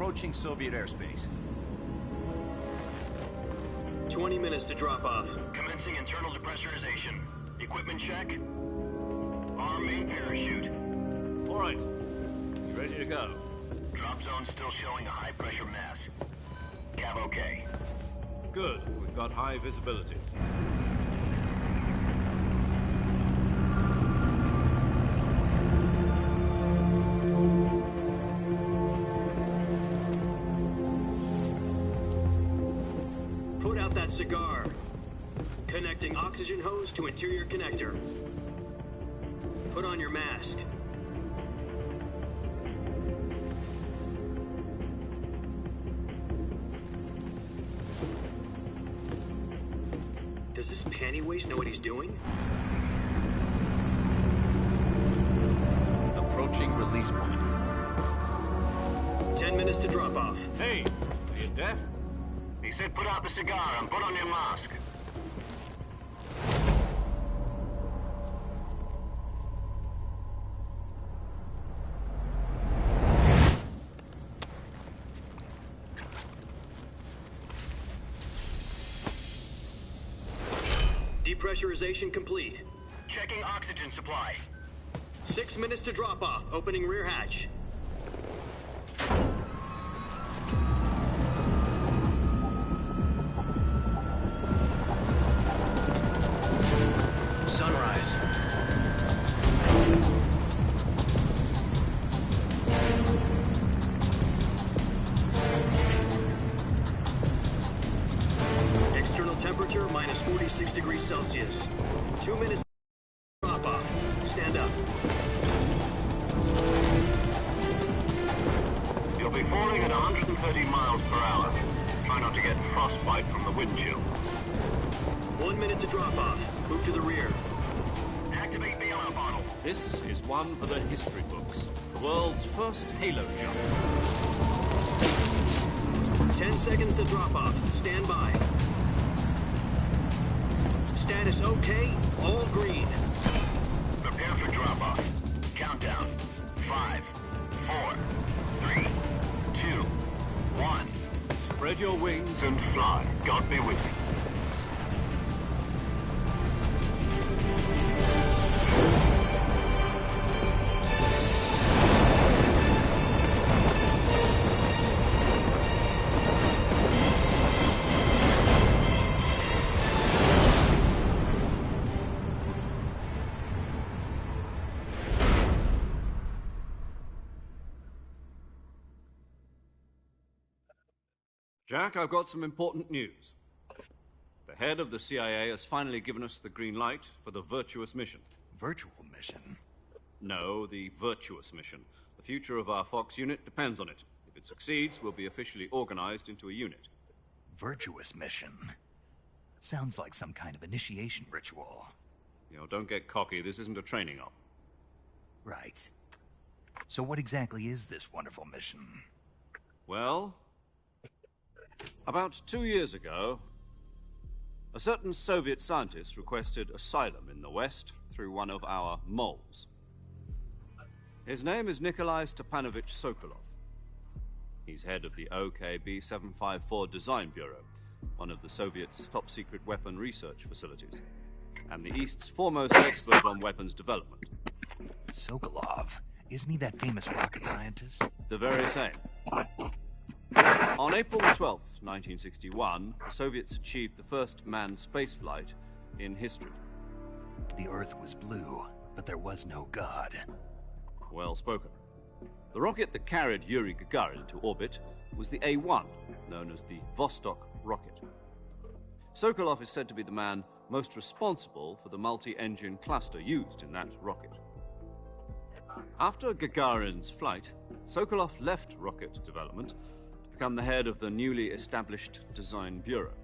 approaching Soviet airspace. 20 minutes to drop off. Commencing internal depressurization. Equipment check. Arm main parachute. All right. You ready to go? Drop zone still showing a high pressure mass. Cav okay. Good. We've got high visibility. Put out that cigar. Connecting oxygen hose to interior connector. Put on your mask. Does this panty waste know what he's doing? Approaching release point. 10 minutes to drop off. Hey, are you deaf? He said put out the cigar and put on your mask. Depressurization complete. Checking oxygen supply. 6 minutes to drop off. Opening rear hatch. Sunrise. External temperature minus 46 degrees Celsius. 2 minutes drop off. Stand up. You'll be falling at 130 miles per hour. Try not to get frostbite from the wind chill. 1 minute to drop off. Move to the rear. Activate bailout bottle. This is one for the history books. The world's first halo jump. 10 seconds to drop off. Stand by. Status okay. All green. Prepare for drop off. Countdown. 5, 4, 3, 2, 1. Spread your wings And fly. God be with you. Jack, I've got some important news. The head of the CIA has finally given us the green light for the virtuous mission. Virtual mission? No, the virtuous mission. The future of our Fox unit depends on it. If it succeeds, we'll be officially organized into a unit. Virtuous mission? Sounds like some kind of initiation ritual. You know, don't get cocky. This isn't a training op. Right. So what exactly is this wonderful mission? Well, about 2 years ago, a certain Soviet scientist requested asylum in the West through one of our moles. His name is Nikolai Stepanovich Sokolov. He's head of the OKB 754 Design Bureau, one of the Soviets' top-secret weapon research facilities, and the East's foremost expert on weapons development. Sokolov? Isn't he that famous rocket scientist? The very same. On April 12th, 1961, the Soviets achieved the first manned spaceflight in history. The Earth was blue, but there was no God. Well spoken. The rocket that carried Yuri Gagarin into orbit was the A-1, known as the Vostok rocket. Sokolov is said to be the man most responsible for the multi-engine cluster used in that rocket. After Gagarin's flight, Sokolov left rocket development to become the head of the newly established Design Bureau.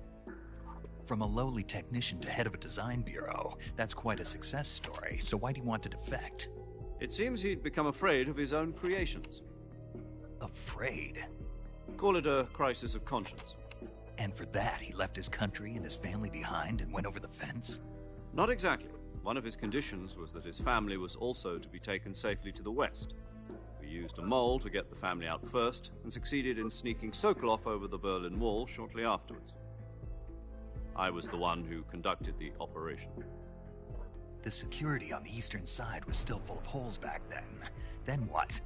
From a lowly technician to head of a design bureau, that's quite a success story. So why do you want to defect? It seems he'd become afraid of his own creations. Afraid? Call it a crisis of conscience. And for that, he left his country and his family behind and went over the fence? Not exactly. One of his conditions was that his family was also to be taken safely to the West. For used a mole to get the family out first and succeeded in sneaking Sokolov over the Berlin Wall shortly afterwards. I was the one who conducted the operation. The security on the eastern side was still full of holes back then. Then what?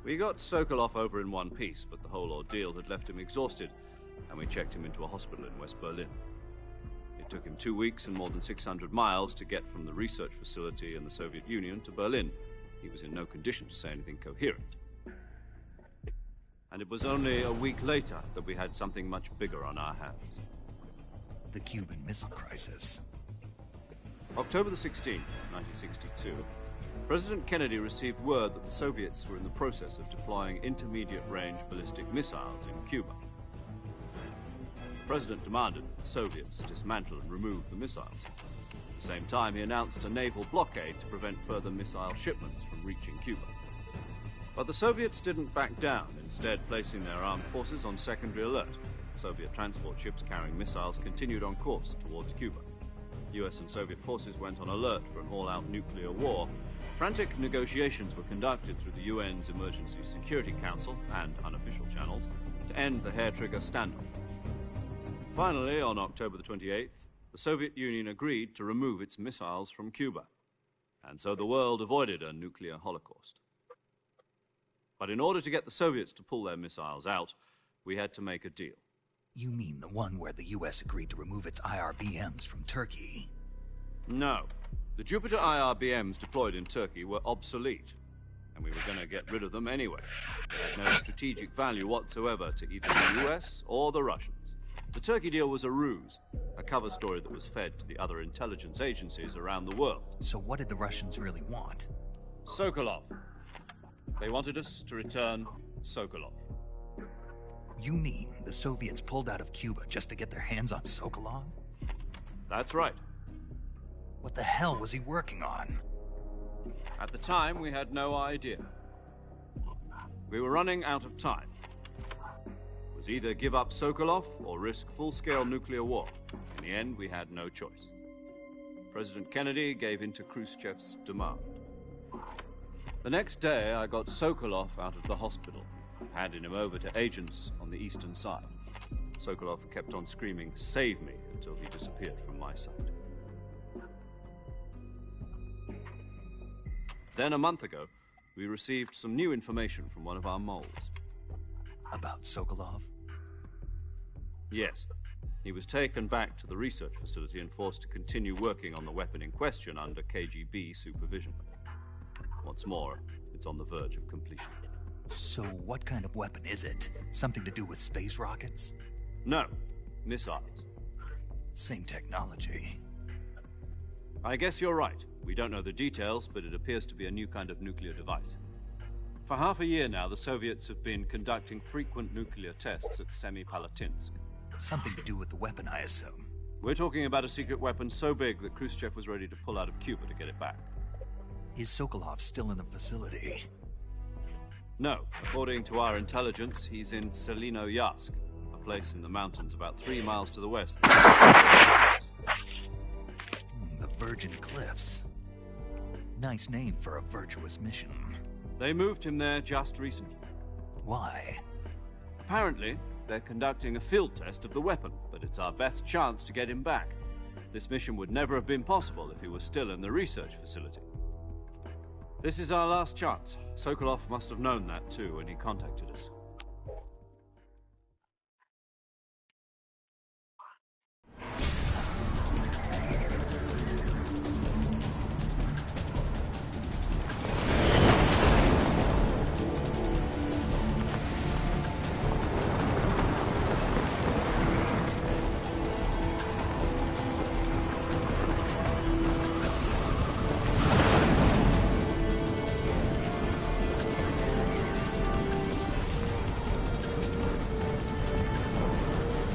We got Sokolov over in one piece, but the whole ordeal had left him exhausted, and we checked him into a hospital in West Berlin. It took him 2 weeks and more than 600 miles to get from the research facility in the Soviet Union to Berlin. He was in no condition to say anything coherent. And it was only a week later that we had something much bigger on our hands. The Cuban Missile Crisis. October the 16th, 1962, President Kennedy received word that the Soviets were in the process of deploying intermediate-range ballistic missiles in Cuba. The President demanded that the Soviets dismantle and remove the missiles. At the same time, he announced a naval blockade to prevent further missile shipments from reaching Cuba. But the Soviets didn't back down, instead placing their armed forces on secondary alert. Soviet transport ships carrying missiles continued on course towards Cuba. US and Soviet forces went on alert for an all-out nuclear war. Frantic negotiations were conducted through the UN's Emergency Security Council and unofficial channels to end the hair-trigger standoff. Finally, on October the 28th, the Soviet Union agreed to remove its missiles from Cuba. And so the world avoided a nuclear holocaust. But in order to get the Soviets to pull their missiles out, we had to make a deal. You mean the one where the US agreed to remove its IRBMs from Turkey? No. The Jupiter IRBMs deployed in Turkey were obsolete, and we were going to get rid of them anyway. They had no strategic value whatsoever to either the US or the Russians. The Turkey deal was a ruse, a cover story that was fed to the other intelligence agencies around the world. So what did the Russians really want? Sokolov. They wanted us to return Sokolov. You mean the Soviets pulled out of Cuba just to get their hands on Sokolov? That's right. What the hell was he working on? At the time, we had no idea. We were running out of time. It was either give up Sokolov or risk full-scale nuclear war. In the end, we had no choice. President Kennedy gave in to Khrushchev's demand. The next day, I got Sokolov out of the hospital, handing him over to agents on the eastern side. Sokolov kept on screaming, "Save me," until he disappeared from my sight. Then, a month ago, we received some new information from one of our moles. About Sokolov? Yes. He was taken back to the research facility and forced to continue working on the weapon in question under KGB supervision. What's more, it's on the verge of completion. So what kind of weapon is it? Something to do with space rockets? No, missiles. Same technology. I guess you're right. We don't know the details, but it appears to be a new kind of nuclear device. For half a year now, the Soviets have been conducting frequent nuclear tests at Semipalatinsk. Something to do with the weapon, I assume. We're talking about a secret weapon so big that Khrushchev was ready to pull out of Cuba to get it back. Is Sokolov still in the facility? No. According to our intelligence, he's in Selino-Yarsk, a place in the mountains about 3 miles to the west. The Virgin Cliffs. Nice name for a virtuous mission. They moved him there just recently. Why? Apparently, they're conducting a field test of the weapon, but it's our best chance to get him back. This mission would never have been possible if he was still in the research facility. This is our last chance. Sokolov must have known that too when he contacted us.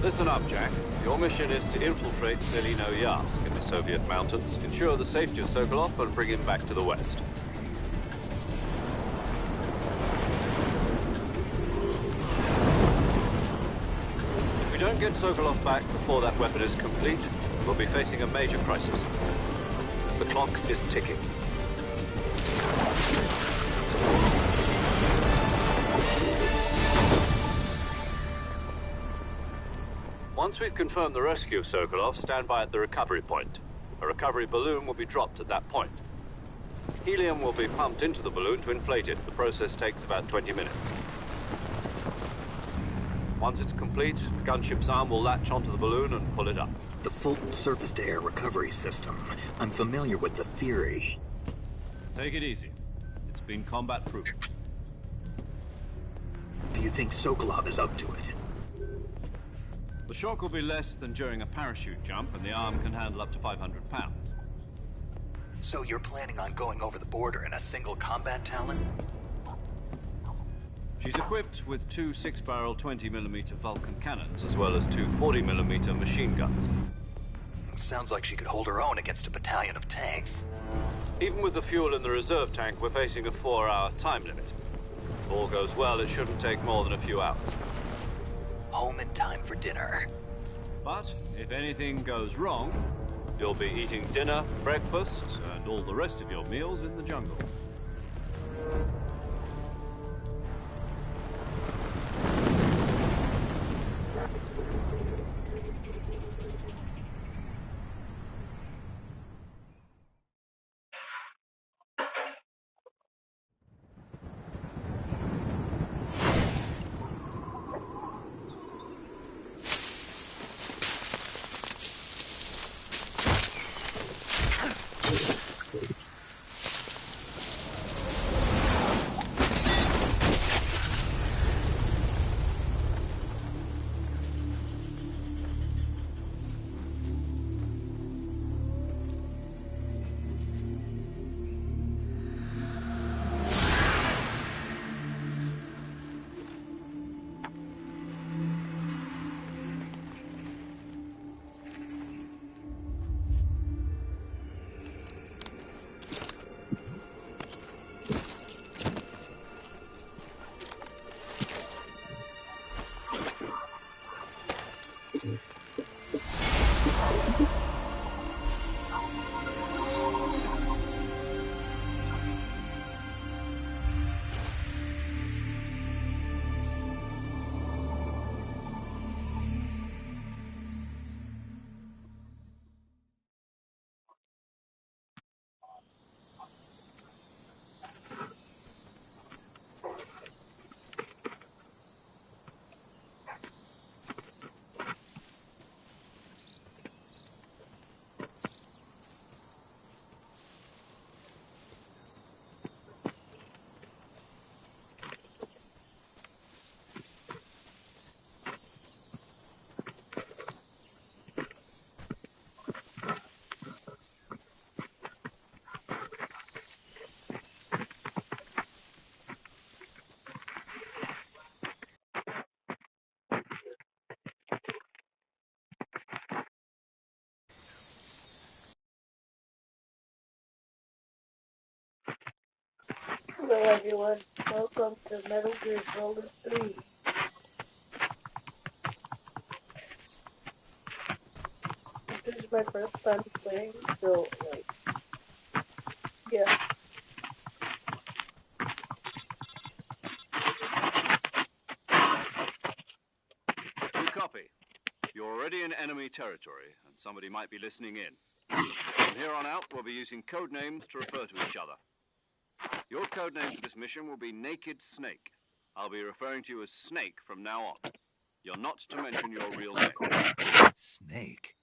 Listen up, Jack. Your mission is to infiltrate Selino-Yarsk in the Soviet mountains, ensure the safety of Sokolov, and bring him back to the West. If we don't get Sokolov back before that weapon is complete, we'll be facing a major crisis. The clock is ticking. Once we've confirmed the rescue of Sokolov, stand by at the recovery point. A recovery balloon will be dropped at that point. Helium will be pumped into the balloon to inflate it. The process takes about 20 minutes. Once it's complete, the gunship's arm will latch onto the balloon and pull it up. The full surface-to-air recovery system. I'm familiar with the theory. Take it easy. It's been combat-proven. Do you think Sokolov is up to it? The shock will be less than during a parachute jump, and the arm can handle up to 500 pounds. So you're planning on going over the border in a single combat Talon? She's equipped with two 6-barrel 20mm Vulcan cannons, as well as two 40mm machine guns. Sounds like she could hold her own against a battalion of tanks. Even with the fuel in the reserve tank, we're facing a 4-hour time limit. If all goes well, it shouldn't take more than a few hours. Home in time for dinner. But if anything goes wrong, you'll be eating dinner, breakfast, and all the rest of your meals in the jungle. Hello everyone, welcome to Metal Gear Solid 3. This is my first time playing, so yeah. We copy. You're already in enemy territory, and somebody might be listening in. From here on out, we'll be using code names to refer to each other. Your code name for this mission will be Naked Snake. I'll be referring to you as Snake from now on. You're not to mention your real name. Snake?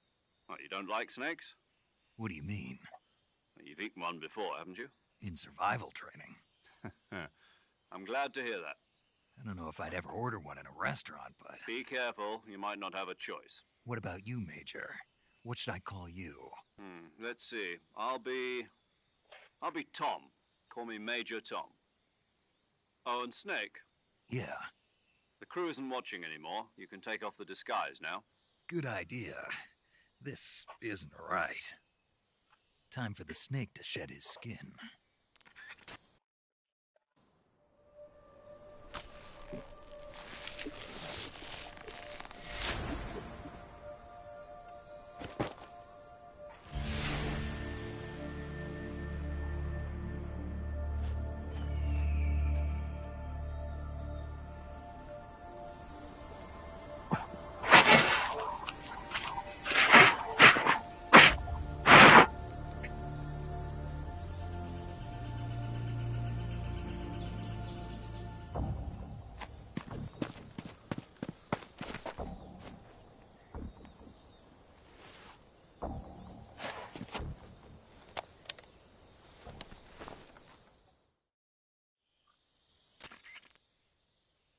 What, you don't like snakes? What do you mean? Well, you've eaten one before, haven't you? In survival training. I'm glad to hear that. I don't know if I'd ever order one in a restaurant, but... Be careful, you might not have a choice. What about you, Major? What should I call you? Let's see. I'll be Tom. Call me Major Tom. Oh, and Snake. Yeah. The crew isn't watching anymore. You can take off the disguise now. Good idea. This isn't right. Time for the snake to shed his skin.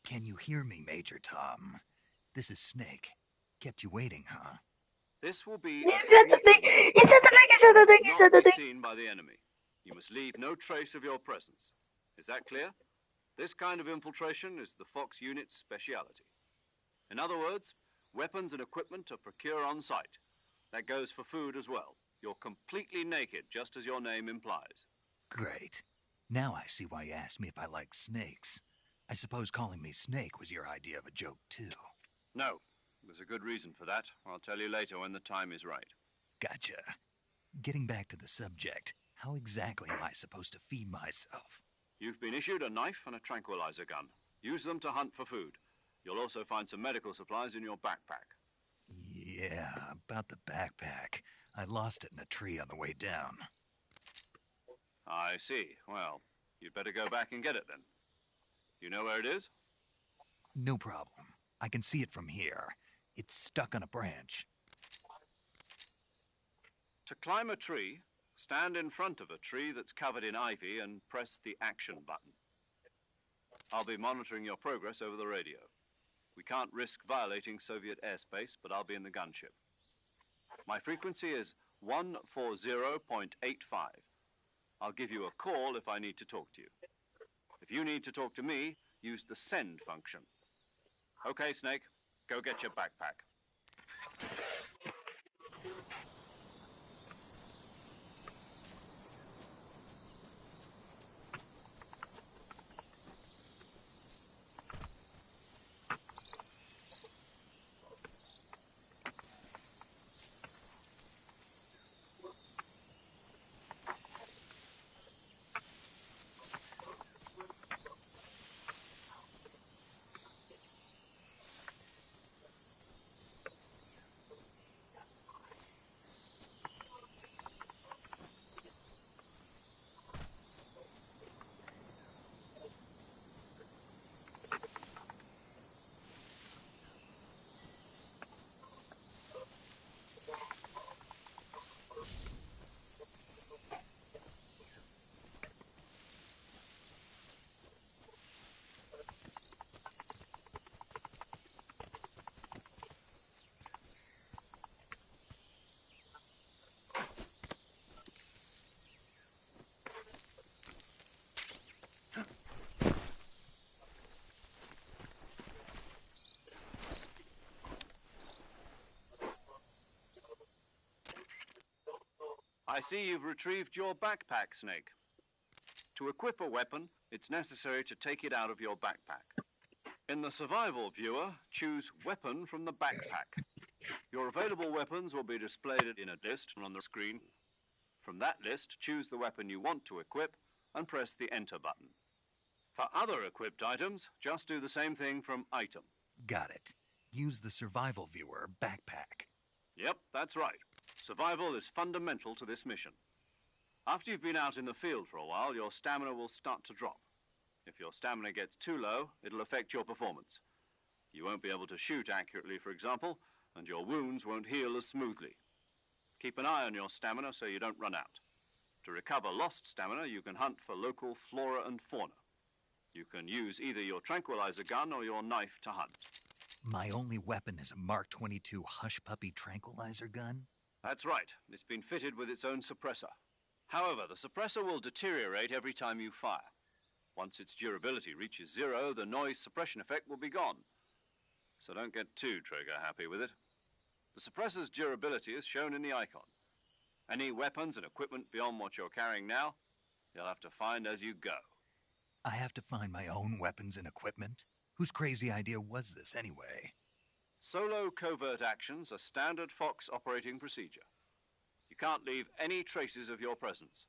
Can you hear me, Major Tom? This is Snake. Kept you waiting, huh? This will be You a said the thing! sneaky mission. You said the thing! You said the thing! You You must said not the be thing! seen by the enemy. You must leave no trace of your presence. Is that clear? This kind of infiltration is the Fox unit's speciality. In other words, weapons and equipment are procured on site. That goes for food as well. You're completely naked, just as your name implies. Great. Now I see why you asked me if I like snakes. I suppose calling me Snake was your idea of a joke, too. No, there's a good reason for that. I'll tell you later when the time is right. Gotcha. Getting back to the subject, how exactly am I supposed to feed myself? You've been issued a knife and a tranquilizer gun. Use them to hunt for food. You'll also find some medical supplies in your backpack. Yeah, about the backpack. I lost it in a tree on the way down. I see. Well, you'd better go back and get it then. You know where it is? No problem. I can see it from here. It's stuck on a branch. To climb a tree, stand in front of a tree that's covered in ivy and press the action button. I'll be monitoring your progress over the radio. We can't risk violating Soviet airspace, but I'll be in the gunship. My frequency is 140.85. I'll give you a call if I need to talk to you. If you need to talk to me, use the send function. Okay, Snake, go get your backpack. I see you've retrieved your backpack, Snake. To equip a weapon, it's necessary to take it out of your backpack. In the survival viewer, choose Weapon from the backpack. Your available weapons will be displayed in a list on the screen. From that list, choose the weapon you want to equip and press the Enter button. For other equipped items, just do the same thing from Item. Got it. Use the survival viewer backpack. Yep, that's right. Survival is fundamental to this mission. After you've been out in the field for a while, your stamina will start to drop. If your stamina gets too low, it'll affect your performance. You won't be able to shoot accurately, for example, and your wounds won't heal as smoothly. Keep an eye on your stamina so you don't run out. To recover lost stamina, you can hunt for local flora and fauna. You can use either your tranquilizer gun or your knife to hunt. My only weapon is a Mark 22 Hush Puppy tranquilizer gun? That's right. It's been fitted with its own suppressor. However, the suppressor will deteriorate every time you fire. Once its durability reaches 0, the noise suppression effect will be gone. So don't get too trigger happy with it. The suppressor's durability is shown in the icon. Any weapons and equipment beyond what you're carrying now, you'll have to find as you go. I have to find my own weapons and equipment? Whose crazy idea was this anyway? Solo covert actions are standard Fox operating procedure. You can't leave any traces of your presence.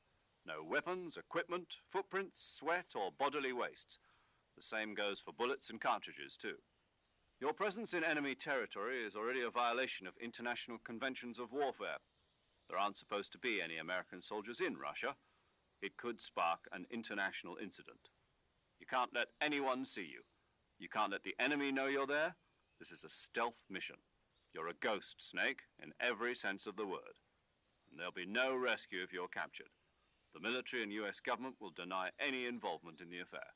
No weapons, equipment, footprints, sweat, or bodily wastes. The same goes for bullets and cartridges, too. Your presence in enemy territory is already a violation of international conventions of warfare. There aren't supposed to be any American soldiers in Russia. It could spark an international incident. You can't let anyone see you. You can't let the enemy know you're there. This is a stealth mission. You're a ghost, Snake, in every sense of the word. And there'll be no rescue if you're captured. The military and US government will deny any involvement in the affair.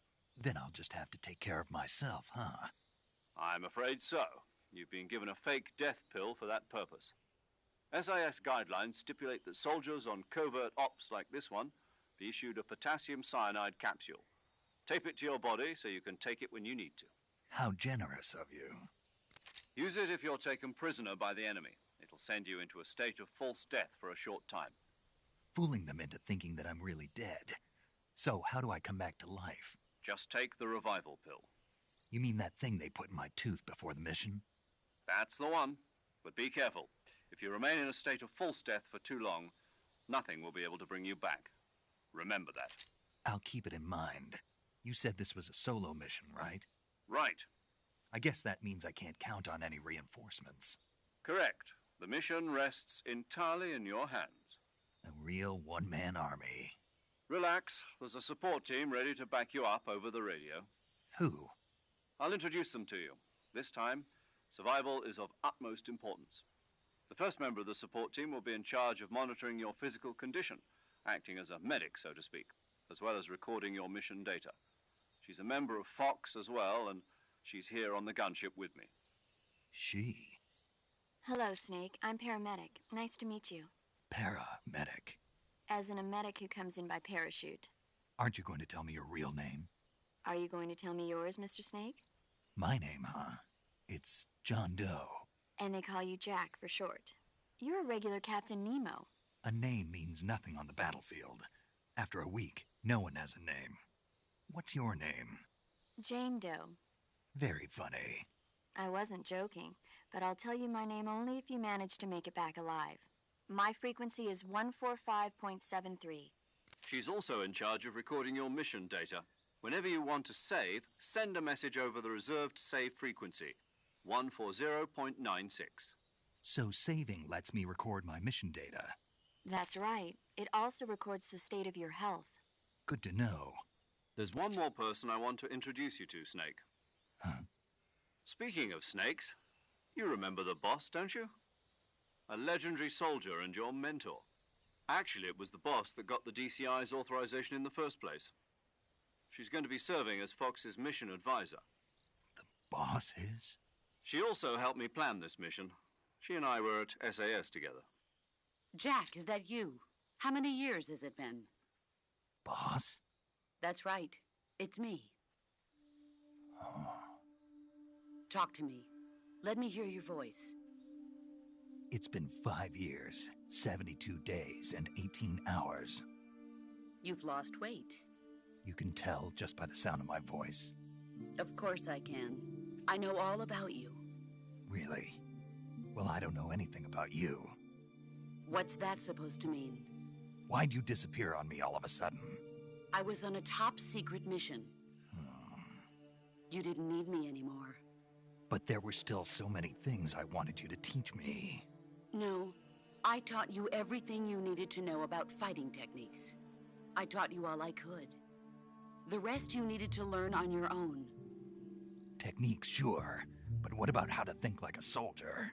Then I'll just have to take care of myself, huh? I'm afraid so. You've been given a fake death pill for that purpose. SIS guidelines stipulate that soldiers on covert ops like this one be issued a potassium cyanide capsule. Tape it to your body so you can take it when you need to. How generous of you. Use it if you're taken prisoner by the enemy. It'll send you into a state of false death for a short time. Fooling them into thinking that I'm really dead. So, how do I come back to life? Just take the revival pill. You mean that thing they put in my tooth before the mission? That's the one. But be careful. If you remain in a state of false death for too long, nothing will be able to bring you back. Remember that. I'll keep it in mind. You said this was a solo mission, right? Right. I guess that means I can't count on any reinforcements. Correct. The mission rests entirely in your hands. A real one-man army. Relax. There's a support team ready to back you up over the radio. Who? I'll introduce them to you. This time, survival is of utmost importance. The first member of the support team will be in charge of monitoring your physical condition, acting as a medic, so to speak, as well as recording your mission data. She's a member of Fox as well, and she's here on the gunship with me. She? Hello, Snake. I'm paramedic. Nice to meet you. Paramedic. As in a medic who comes in by parachute. Aren't you going to tell me your real name? Are you going to tell me yours, Mr. Snake? My name, huh? It's John Doe. And they call you Jack for short. You're a regular Captain Nemo. A name means nothing on the battlefield. After a week, no one has a name. What's your name? Jane Doe. Very funny. I wasn't joking, but I'll tell you my name only if you manage to make it back alive. My frequency is 145.73. She's also in charge of recording your mission data. Whenever you want to save, send a message over the reserved save frequency, 140.96. So saving lets me record my mission data. That's right. It also records the state of your health. Good to know. There's one more person I want to introduce you to, Snake. Huh? Speaking of snakes, you remember the boss, don't you? A legendary soldier and your mentor. Actually, it was the boss that got the DCI's authorization in the first place. She's going to be serving as Fox's mission advisor. The boss is? She also helped me plan this mission. She and I were at SAS together. Jack, is that you? How many years has it been? Boss? That's right. It's me. Oh. Talk to me. Let me hear your voice. It's been 5 years, 72 days, and 18 hours. You've lost weight. You can tell just by the sound of my voice. Of course I can. I know all about you. Really? Well, I don't know anything about you. What's that supposed to mean? Why'd you disappear on me all of a sudden? I was on a top-secret mission. You didn't need me anymore. But there were still so many things I wanted you to teach me. No, I taught you everything you needed to know about fighting techniques. I taught you all I could. The rest you needed to learn on your own. Techniques, sure. But what about how to think like a soldier?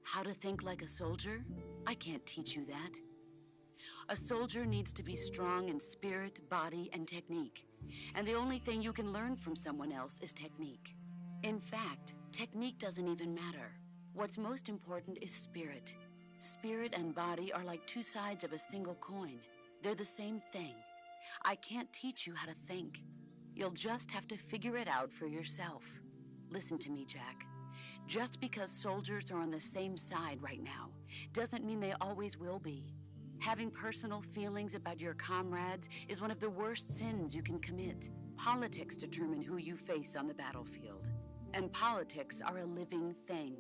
How to think like a soldier? I can't teach you that. A soldier needs to be strong in spirit, body, and technique. And the only thing you can learn from someone else is technique. In fact, technique doesn't even matter. What's most important is spirit. Spirit and body are like two sides of a single coin. They're the same thing. I can't teach you how to think. You'll just have to figure it out for yourself. Listen to me, Jack. Just because soldiers are on the same side right now doesn't mean they always will be. Having personal feelings about your comrades is one of the worst sins you can commit. Politics determine who you face on the battlefield. And politics are a living thing.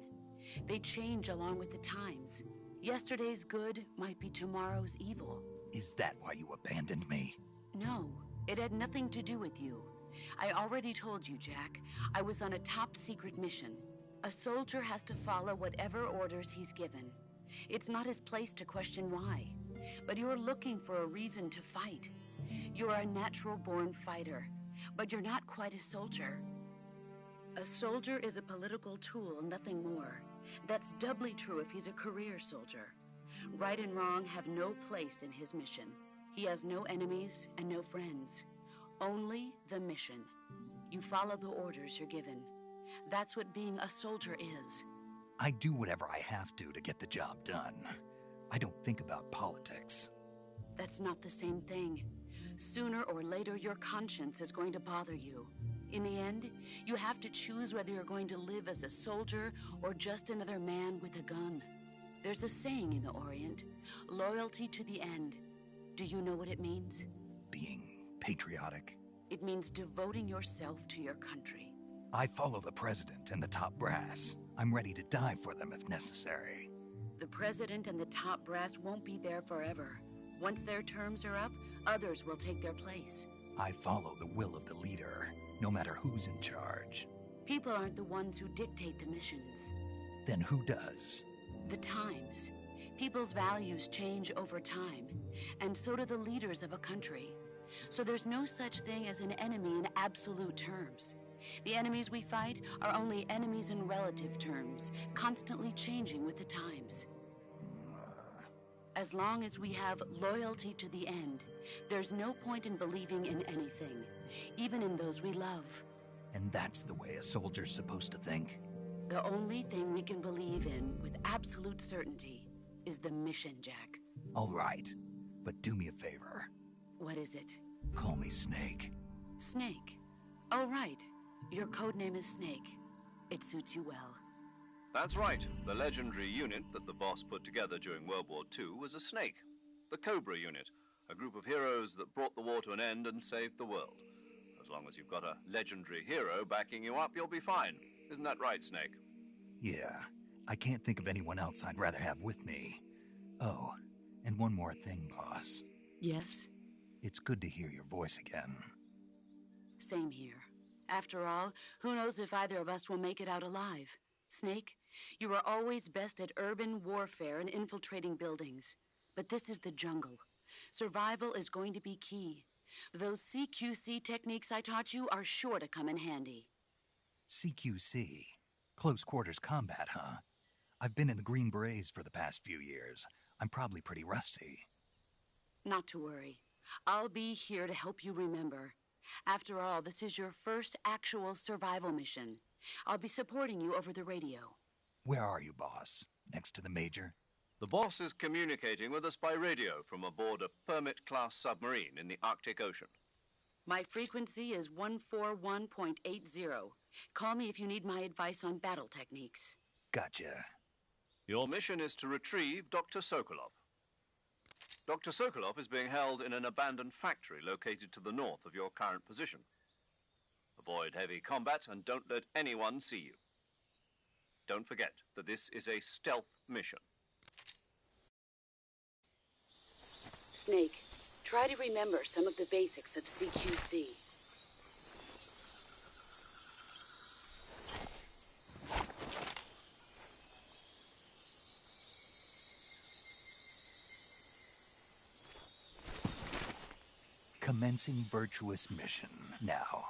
They change along with the times. Yesterday's good might be tomorrow's evil. Is that why you abandoned me? No, it had nothing to do with you. I already told you, Jack. I was on a top-secret mission. A soldier has to follow whatever orders he's given. It's not his place to question why. But you're looking for a reason to fight. You're a natural-born fighter, but you're not quite a soldier. A soldier is a political tool, nothing more. That's doubly true if he's a career soldier. Right and wrong have no place in his mission. He has no enemies and no friends. Only the mission. You follow the orders you're given. That's what being a soldier is. I do whatever I have to get the job done. I don't think about politics. That's not the same thing. Sooner or later, your conscience is going to bother you. In the end, you have to choose whether you're going to live as a soldier or just another man with a gun. There's a saying in the Orient, loyalty to the end. Do you know what it means? Being patriotic. It means devoting yourself to your country. I follow the president and the top brass. I'm ready to die for them if necessary. The president and the top brass won't be there forever. Once their terms are up, others will take their place. I follow the will of the leader, no matter who's in charge. People aren't the ones who dictate the missions. Then who does? The times. People's values change over time, and so do the leaders of a country. So there's no such thing as an enemy in absolute terms. The enemies we fight are only enemies in relative terms, constantly changing with the times. As long as we have loyalty to the end, there's no point in believing in anything, even in those we love. And that's the way a soldier's supposed to think? The only thing we can believe in with absolute certainty is the mission, Jack. All right, but do me a favor. What is it? Call me Snake. Snake? Oh, right. Your code name is Snake. It suits you well. That's right. The legendary unit that the boss put together during World War II was a snake. The Cobra unit, a group of heroes that brought the war to an end and saved the world. As long as you've got a legendary hero backing you up, you'll be fine. Isn't that right, Snake? Yeah, I can't think of anyone else I'd rather have with me. Oh, and one more thing, boss. Yes? It's good to hear your voice again. Same here. After all, who knows if either of us will make it out alive? Snake, you were always best at urban warfare and infiltrating buildings. But this is the jungle. Survival is going to be key. Those CQC techniques I taught you are sure to come in handy. CQC? Close quarters combat, huh? I've been in the Green Berets for the past few years. I'm probably pretty rusty. Not to worry. I'll be here to help you remember. After all, this is your first actual survival mission. I'll be supporting you over the radio. Where are you, boss? Next to the Major? The boss is communicating with us by radio from aboard a Permit-class submarine in the Arctic Ocean. My frequency is 141.80. Call me if you need my advice on battle techniques. Gotcha. Your mission is to retrieve Dr. Sokolov. Dr. Sokolov is being held in an abandoned factory located to the north of your current position. Avoid heavy combat and don't let anyone see you. Don't forget that this is a stealth mission. Snake, try to remember some of the basics of CQC. Commencing virtuous mission now.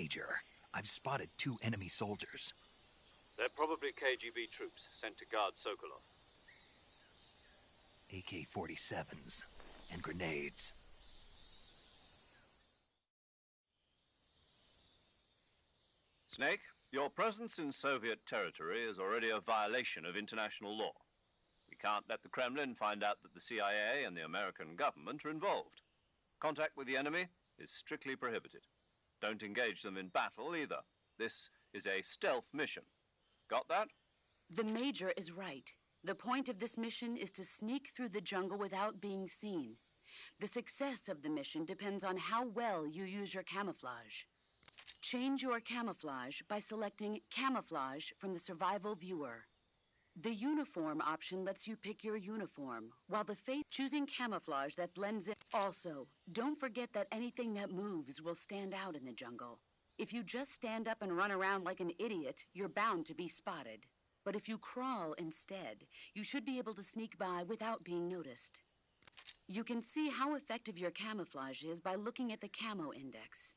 Major, I've spotted 2 enemy soldiers. They're probably KGB troops sent to guard Sokolov. AK-47s and grenades. Snake, your presence in Soviet territory is already a violation of international law. We can't let the Kremlin find out that the CIA and the American government are involved. Contact with the enemy is strictly prohibited. Don't engage them in battle either. This is a stealth mission. Got that? The Major is right. The point of this mission is to sneak through the jungle without being seen. The success of the mission depends on how well you use your camouflage. Change your camouflage by selecting Camouflage from the Survival Viewer. The Uniform option lets you pick your uniform, while the face choosing camouflage that blends in. Also, don't forget that anything that moves will stand out in the jungle. If you just stand up and run around like an idiot, you're bound to be spotted. But if you crawl instead, you should be able to sneak by without being noticed. You can see how effective your camouflage is by looking at the Camo Index.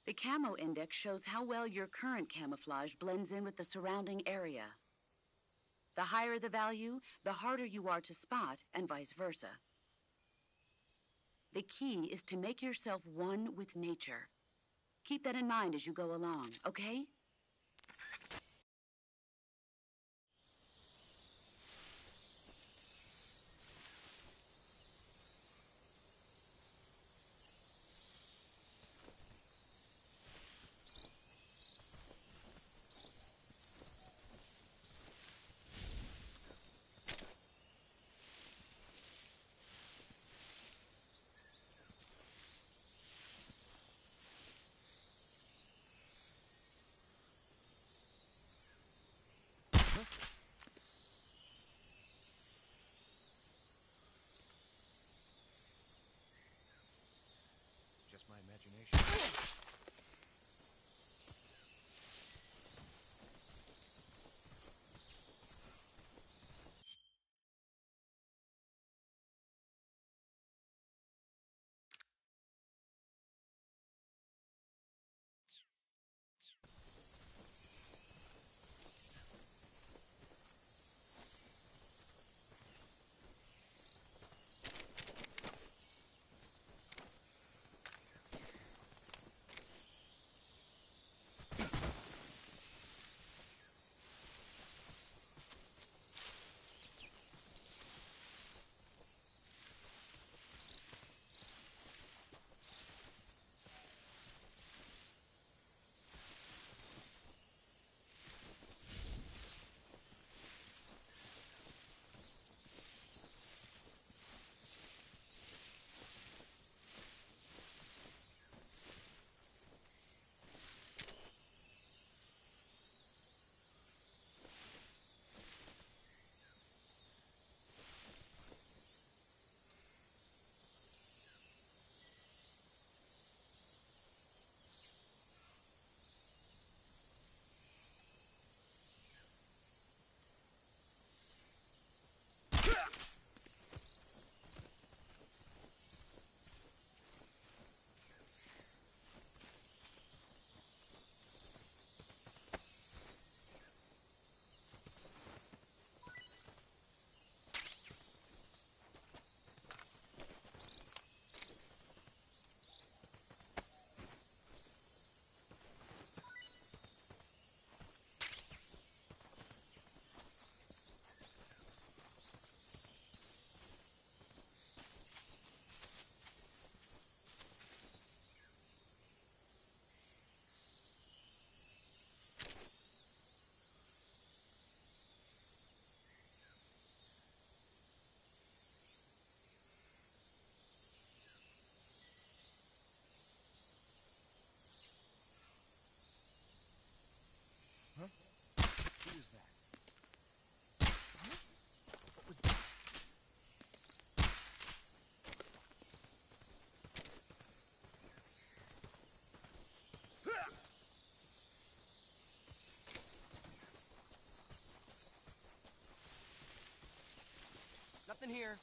The Camo Index shows how well your current camouflage blends in with the surrounding area. The higher the value, the harder you are to spot, and vice versa. The key is to make yourself one with nature. Keep that in mind as you go along, okay? Just my imagination. Who was that? Huh? What was that? Nothing here.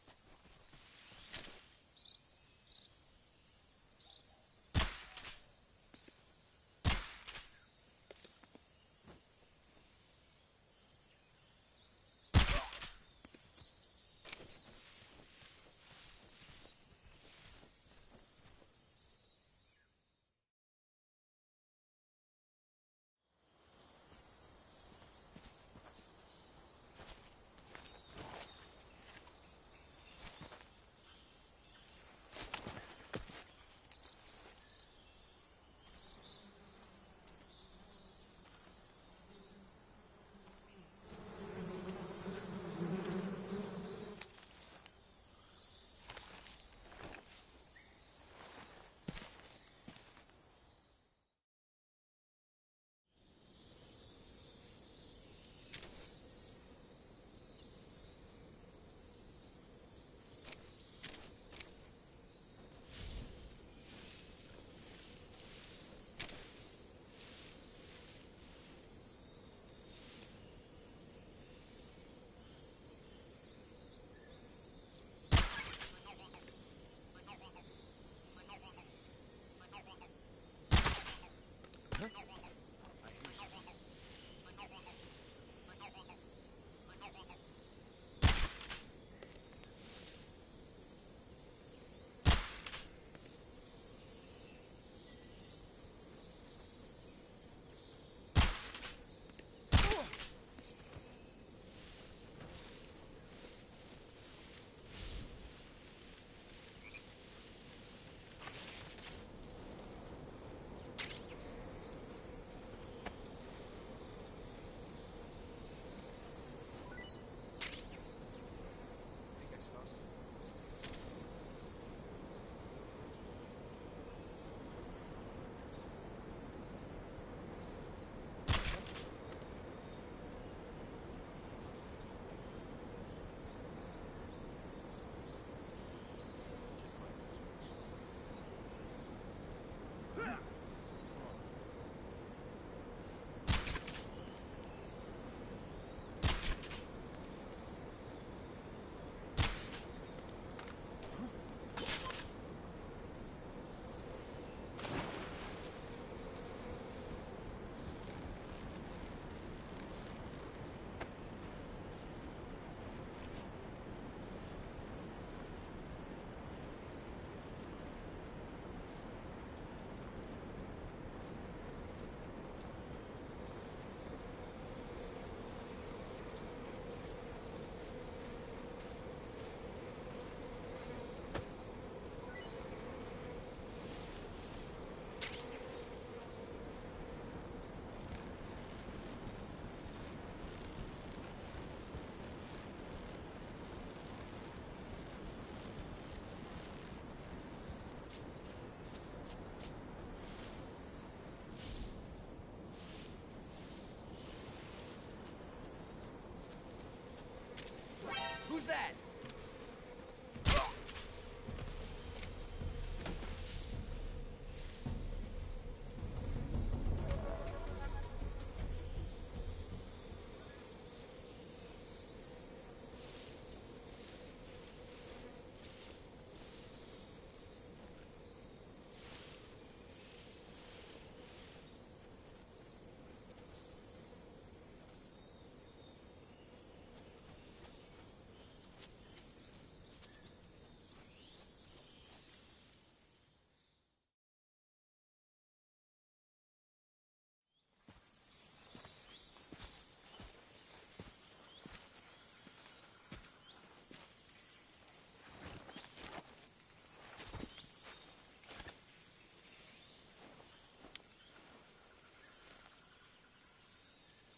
that?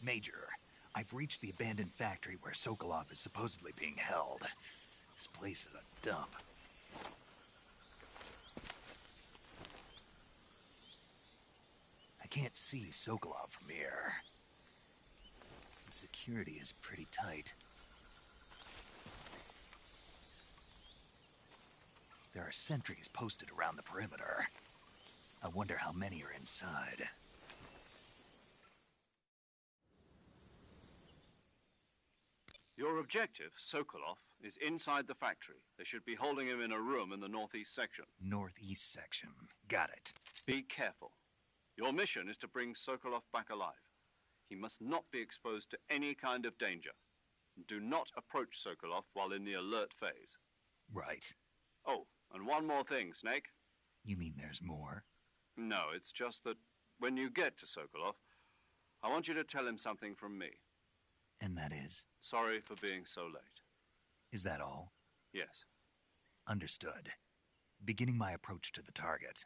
Major, I've reached the abandoned factory where Sokolov is supposedly being held. This place is a dump. I can't see Sokolov from here. The security is pretty tight. There are sentries posted around the perimeter. I wonder how many are inside. Your objective, Sokolov, is inside the factory. They should be holding him in a room in the northeast section. Northeast section. Got it. Be careful. Your mission is to bring Sokolov back alive. He must not be exposed to any kind of danger. Do not approach Sokolov while in the alert phase. Right. Oh, and one more thing, Snake. You mean there's more? No, it's just that when you get to Sokolov, I want you to tell him something from me. And that is? Sorry for being so late. Is that all? Yes. Understood. Beginning my approach to the target.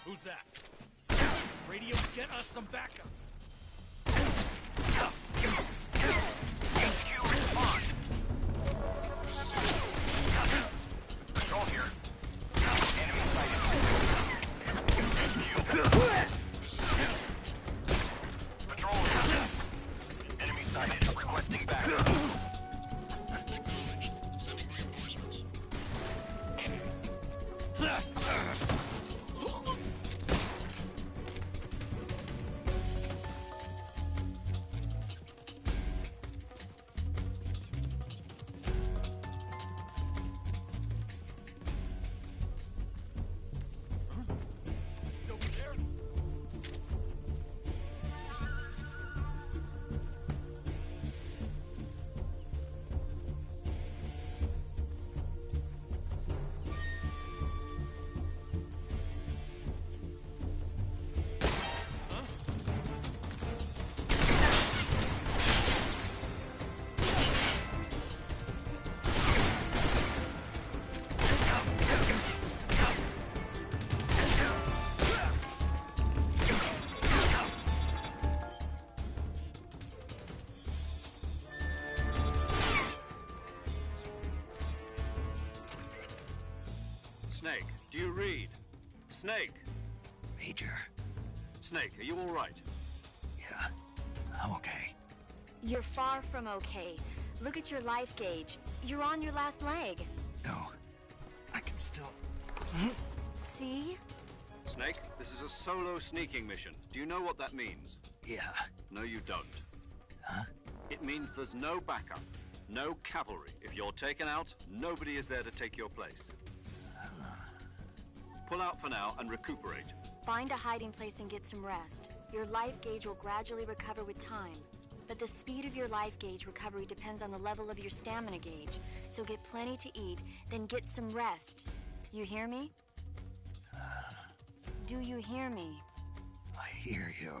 Who's that? Radio, get us some backup. HQ, respond. Control here. Enemy sighted. Patrol here. Enemy sighted. Requesting backup. Sending reinforcements. Snake, do you read? Snake! Major. Snake, are you all right? Yeah, I'm okay. You're far from okay. Look at your life gauge. You're on your last leg. No, I can still... See? Snake, this is a solo sneaking mission. Do you know what that means? Yeah. No, you don't. Huh? It means there's no backup, no cavalry. If you're taken out, nobody is there to take your place. Pull out for now and recuperate. Find a hiding place and get some rest. Your life gauge will gradually recover with time. But the speed of your life gauge recovery depends on the level of your stamina gauge. So get plenty to eat, then get some rest. You hear me? Do you hear me? I hear you.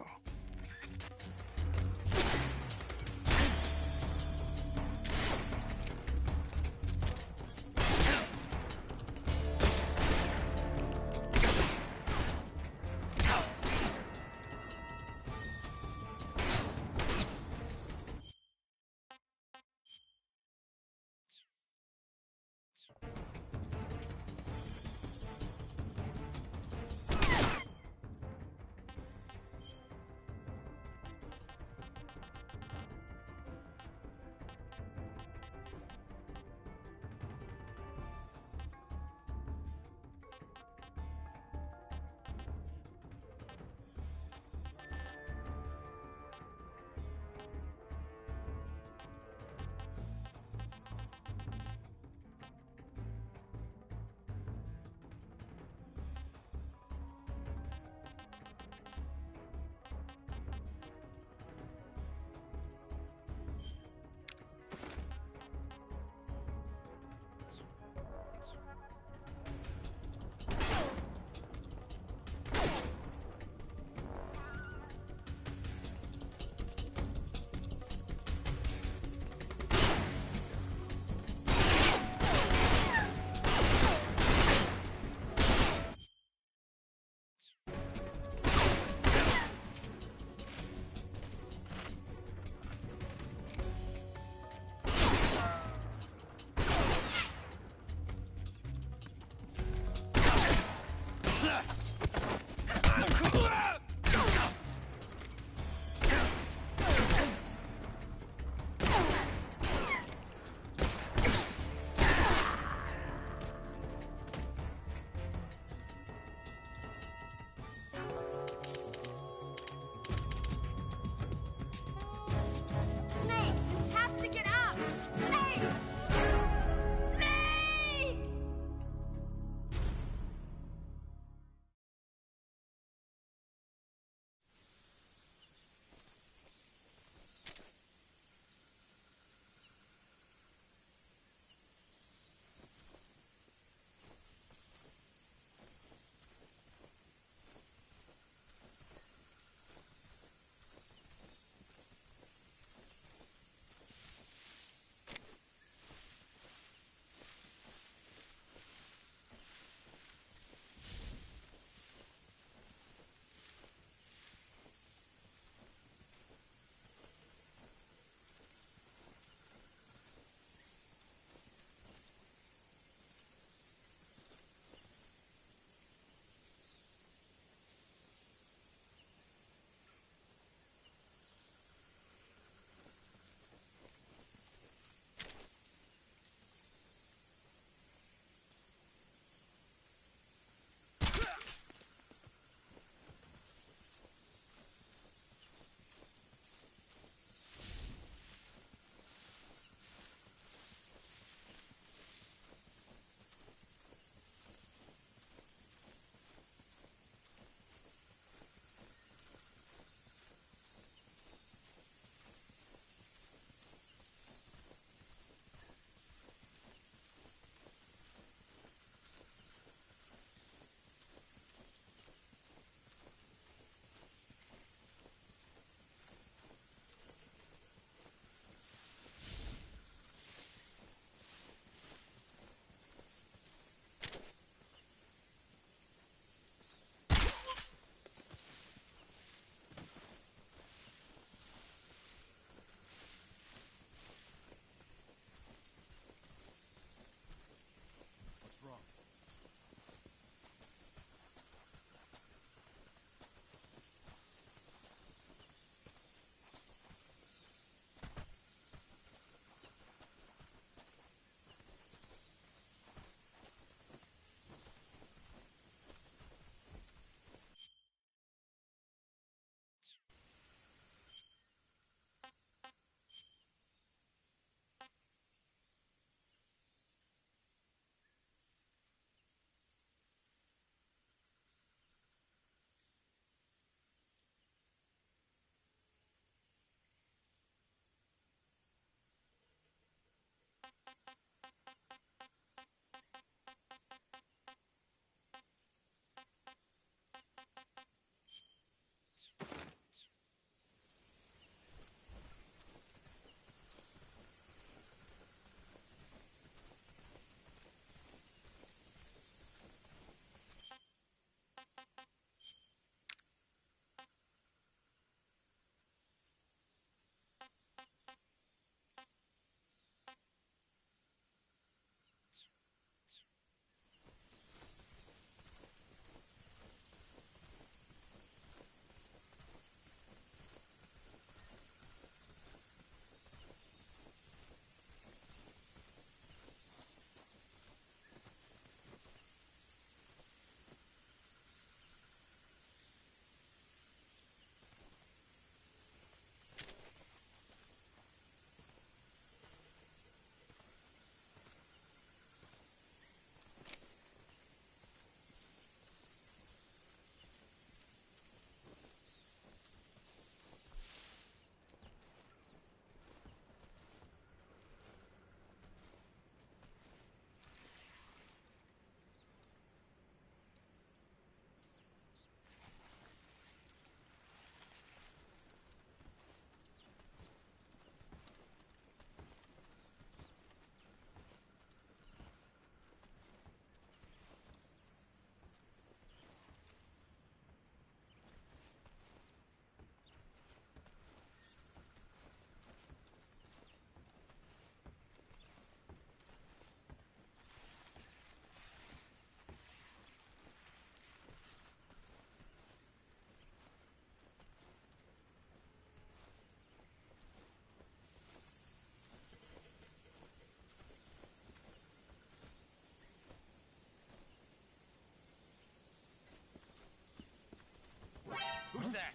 Who's that?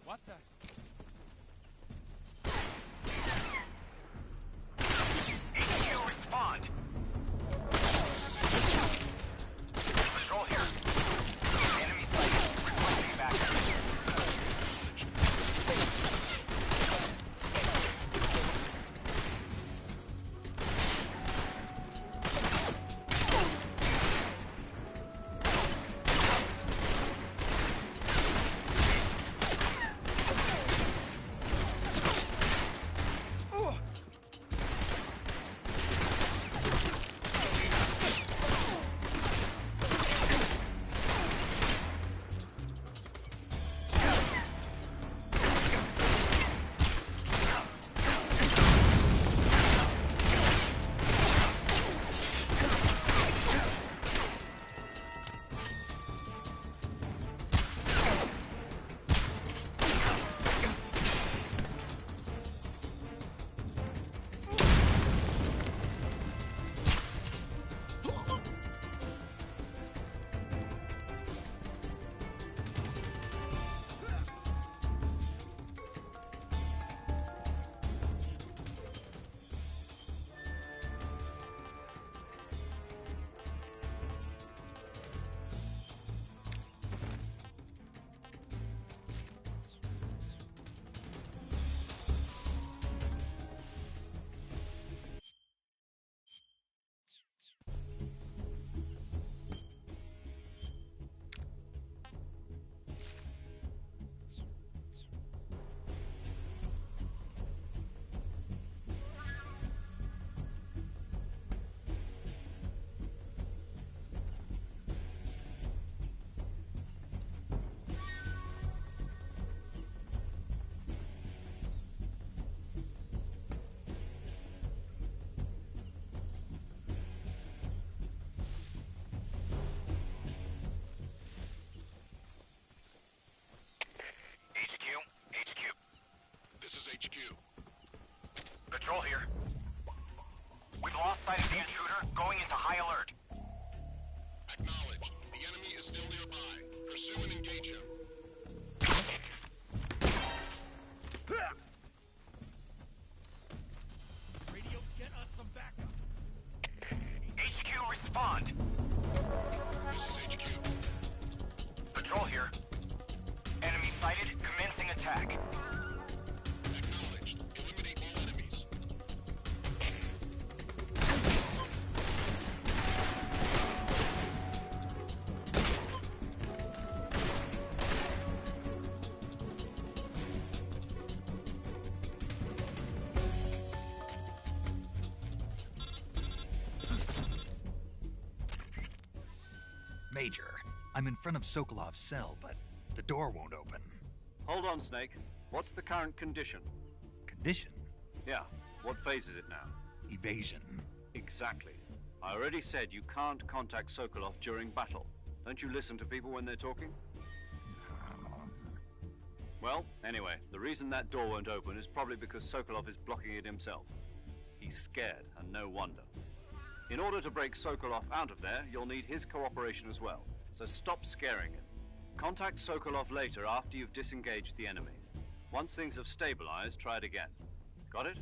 What the? HQ, respond. Control here. Enemy sighted. Requesting backup. Major, I'm in front of Sokolov's cell, but the door won't open. Hold on, Snake. What's the current condition? Condition? Yeah. What phase is it now? Evasion. Exactly. I already said you can't contact Sokolov during battle. Don't you listen to people when they're talking? Well, anyway, the reason that door won't open is probably because Sokolov is blocking it himself. He's scared, and no wonder. In order to break Sokolov out of there, you'll need his cooperation as well. So stop scaring him. Contact Sokolov later after you've disengaged the enemy. Once things have stabilized, try it again. Got it?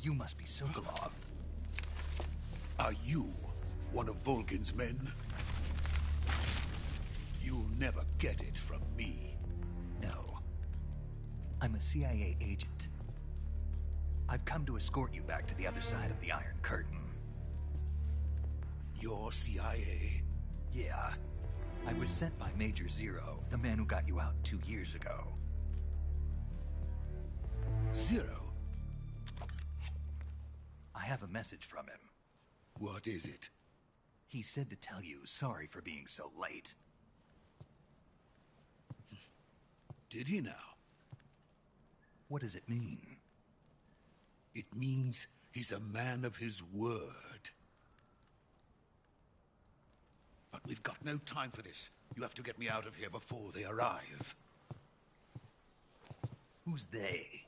You must be Sokolov. Are you one of Volgin's men? You'll never get it from me. No. I'm a CIA agent. I've come to escort you back to the other side of the Iron Curtain. You're CIA? Yeah. I was sent by Major Zero, the man who got you out 2 years ago. Zero? I have a message from him. What is it? He said to tell you sorry for being so late. Did he now? What does it mean? It means he's a man of his word. But we've got no time for this. You have to get me out of here before they arrive. Who's they?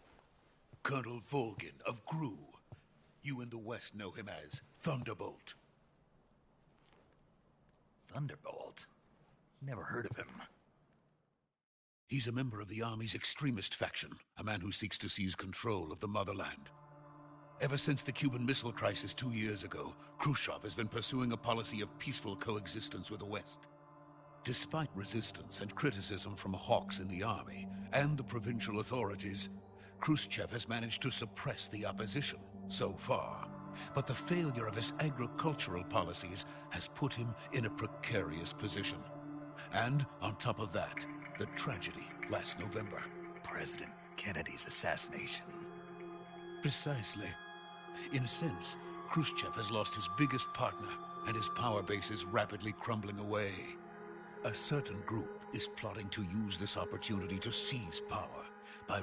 Colonel Volgin of Gru. You in the West know him as Thunderbolt. Thunderbolt? Never heard of him. He's a member of the Army's extremist faction, a man who seeks to seize control of the motherland. Ever since the Cuban Missile Crisis 2 years ago, Khrushchev has been pursuing a policy of peaceful coexistence with the West. Despite resistance and criticism from hawks in the army and the provincial authorities, Khrushchev has managed to suppress the opposition so far. But the failure of his agricultural policies has put him in a precarious position. And on top of that, the tragedy last November. President Kennedy's assassination. Precisely. In a sense, Khrushchev has lost his biggest partner, and his power base is rapidly crumbling away. A certain group is plotting to use this opportunity to seize power by...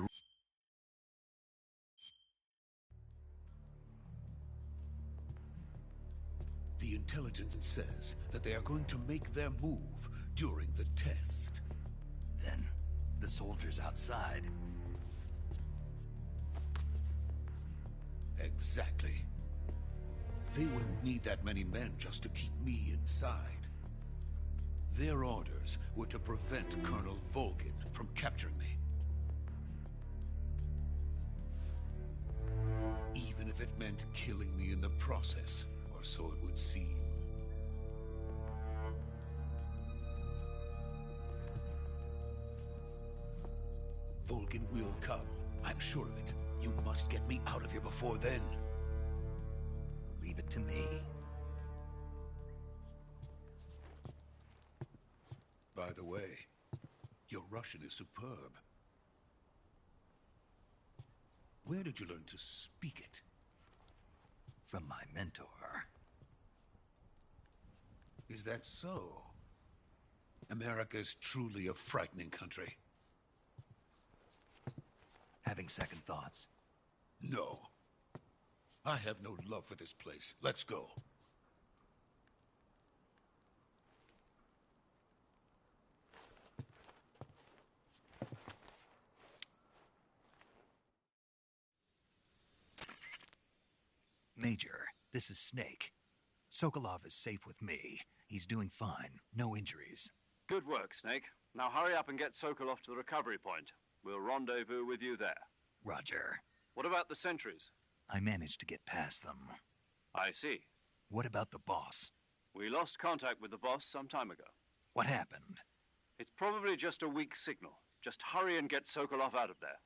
The intelligence says that they are going to make their move during the test. Then, the soldiers outside. Exactly. They wouldn't need that many men just to keep me inside. Their orders were to prevent Colonel Volgin from capturing me. Even if it meant killing me in the process, or so it would seem. Volgin will come. I'm sure of it. You must get me out of here before then. Leave it to me. By the way, your Russian is superb. Where did you learn to speak it? From my mentor. Is that so? America is truly a frightening country. Having second thoughts? No. I have no love for this place. Let's go. Major, this is Snake. Sokolov is safe with me. He's doing fine. No injuries. Good work, Snake. Now hurry up and get Sokolov to the recovery point. We'll rendezvous with you there. Roger. What about the sentries? I managed to get past them. I see. What about the boss? We lost contact with the boss some time ago. What happened? It's probably just a weak signal. Just hurry and get Sokolov out of there.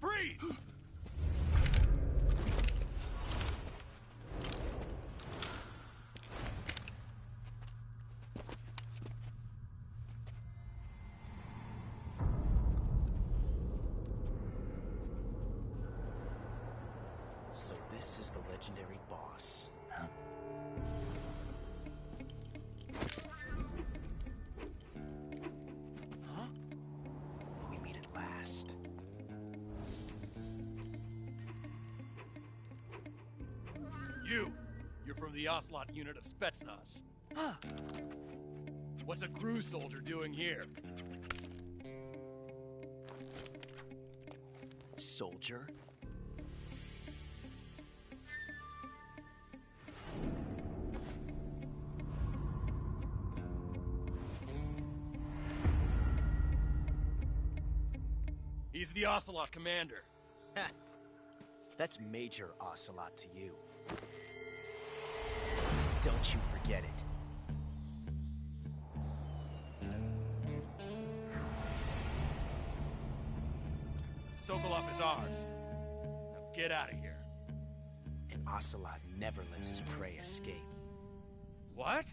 Freeze! So this is the legendary boss. Huh? Huh? We meet at last. You're from the Ocelot unit of Spetsnaz. Huh. What's a crew soldier doing here? Soldier? He's the Ocelot commander. That's Major Ocelot to you. Don't you forget it. Sokolov is ours. Now get out of here. And Ocelot never lets his prey escape. What?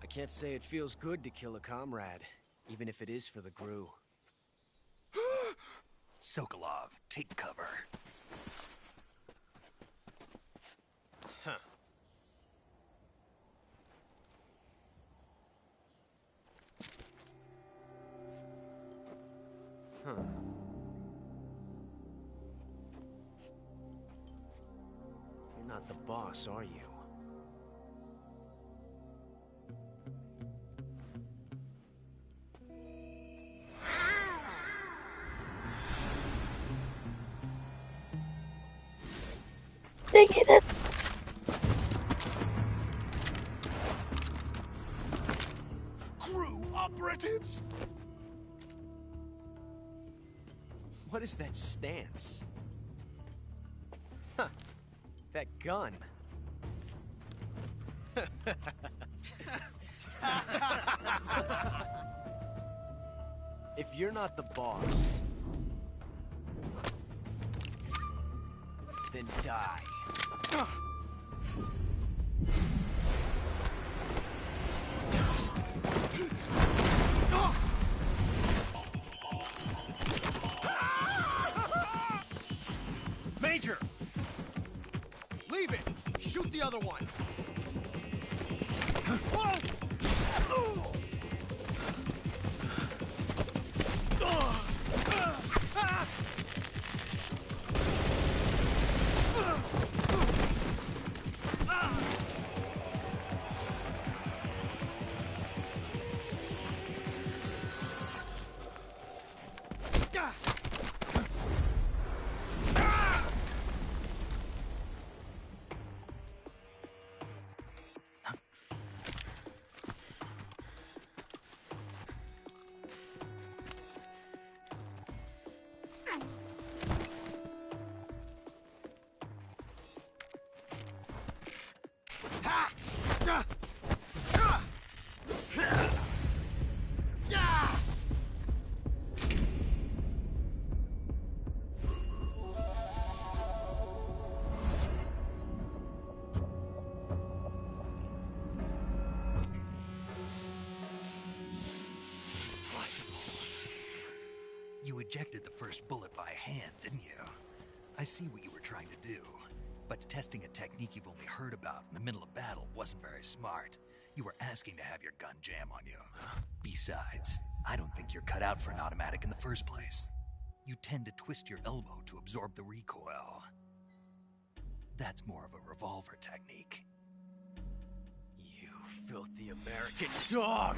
I can't say it feels good to kill a comrade, even if it is for the GRU. Sokolov, take cover. Huh. Huh. You're not the boss, are you? Negative. Crew operatives? What is that stance? Huh. That gun. If you're not the boss, then die. Major! Leave it! Shoot the other one! You ejected the first bullet by hand, didn't you? I see what you were trying to do. But testing a technique you've only heard about in the middle of battle wasn't very smart. You were asking to have your gun jam on you. Besides, I don't think you're cut out for an automatic in the first place. You tend to twist your elbow to absorb the recoil. That's more of a revolver technique. You filthy American dog!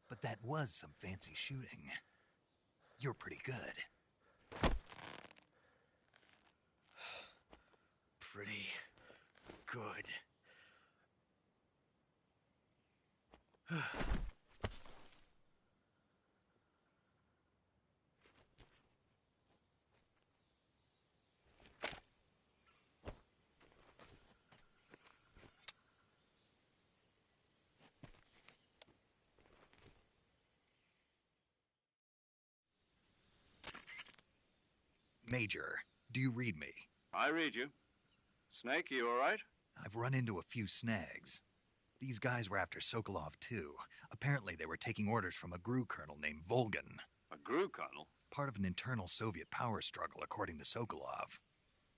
But that was some fancy shooting. You're pretty good. Pretty good. Major, do you read me? I read you. Snake, you all right? I've run into a few snags. These guys were after Sokolov, too. Apparently they were taking orders from a GRU colonel named Volgan. A GRU colonel? Part of an internal Soviet power struggle, according to Sokolov.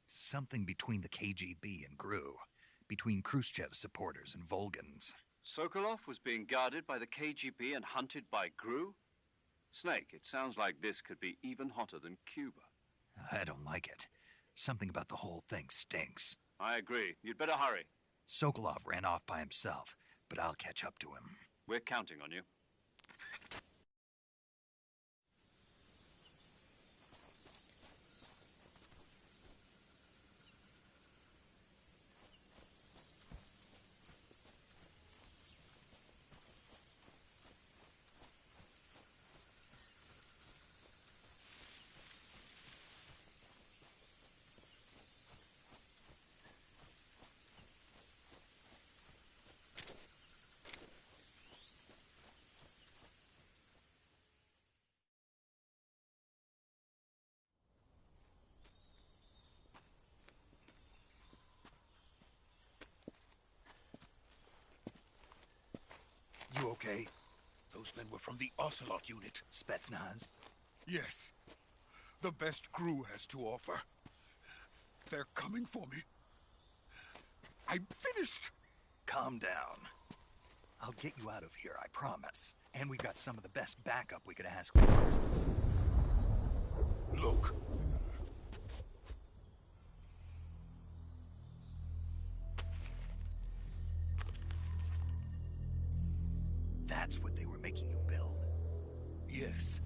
Something between the KGB and GRU. Between Khrushchev's supporters and Volgan's. Sokolov was being guarded by the KGB and hunted by GRU? Snake, it sounds like this could be even hotter than Cuba. I don't like it. Something about the whole thing stinks. I agree. You'd better hurry. Sokolov ran off by himself, but I'll catch up to him. We're counting on you. You okay? Those men were from the Ocelot unit. Spetsnaz? Yes. The best GRU has to offer. They're coming for me. I'm finished. Calm down. I'll get you out of here, I promise. And we got some of the best backup we could ask for. Look. That's what they were making you build? Yes.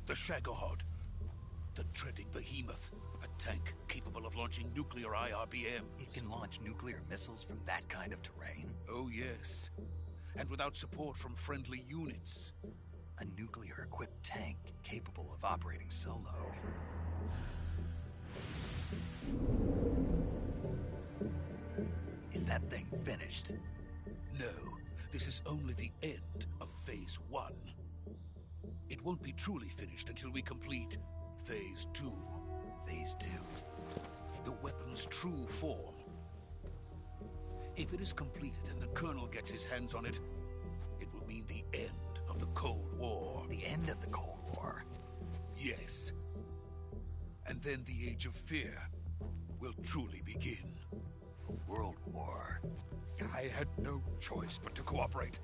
The Shagohod. The treading behemoth. A tank capable of launching nuclear IRBMs. It can launch nuclear missiles from that kind of terrain? Oh, yes. and without support from friendly units. A nuclear-equipped tank capable of operating solo. Is that thing finished? No, this is only the end of Phase 1. It won't be truly finished until we complete Phase 2. Phase 2? The weapon's true form. If it is completed and the Colonel gets his hands on it, it will mean the end of the Cold War. The end of the Cold War? Yes. And then the Age of Fear will truly begin. A world war. I had no choice but to cooperate.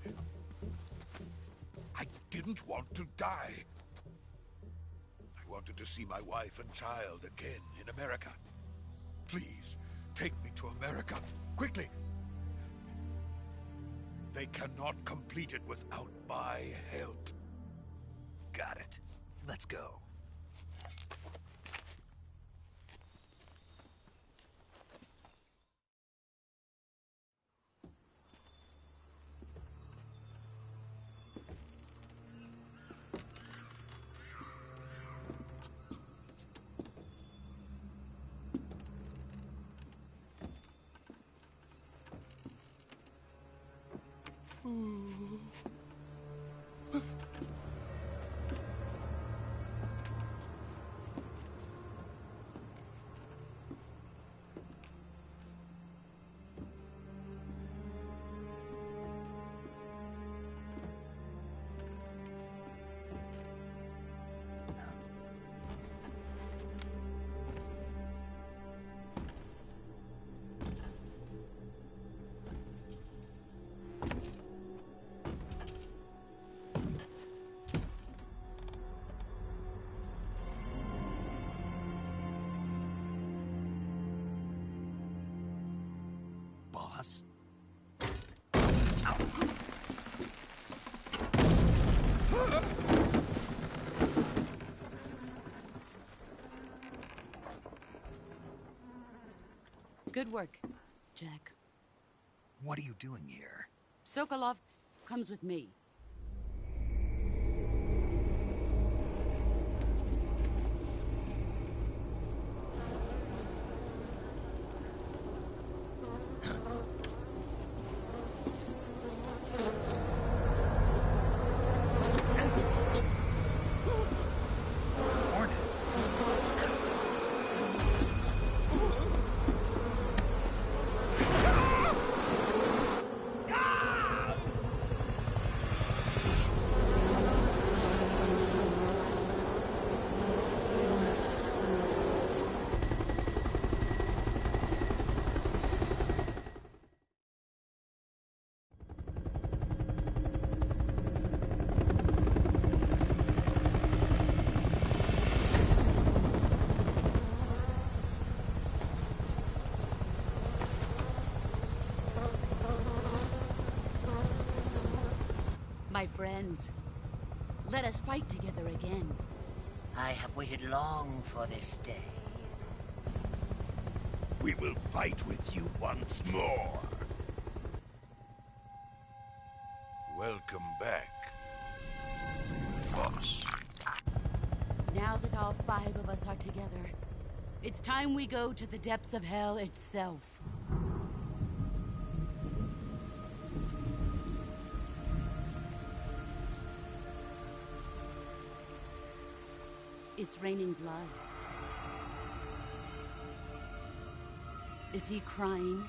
I didn't want to die. I wanted to see my wife and child again in America. Please, take me to America, quickly. They cannot complete it without my help. Got it. Let's go. Boss? Good work, Jack. What are you doing here? Sokolov comes with me. My friends, let us fight together again. I have waited long for this day. We will fight with you once more. Welcome back, boss. Now that all 5 of us are together, it's time we go to the depths of hell itself. It's raining blood. Is he crying?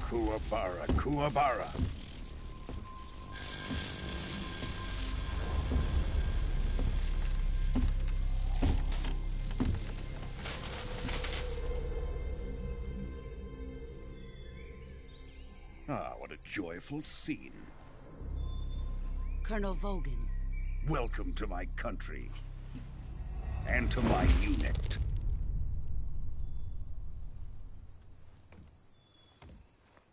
Kuwabara, Kuwabara. Ah, what a joyful scene. Colonel Vogan. Welcome to my country. And to my unit.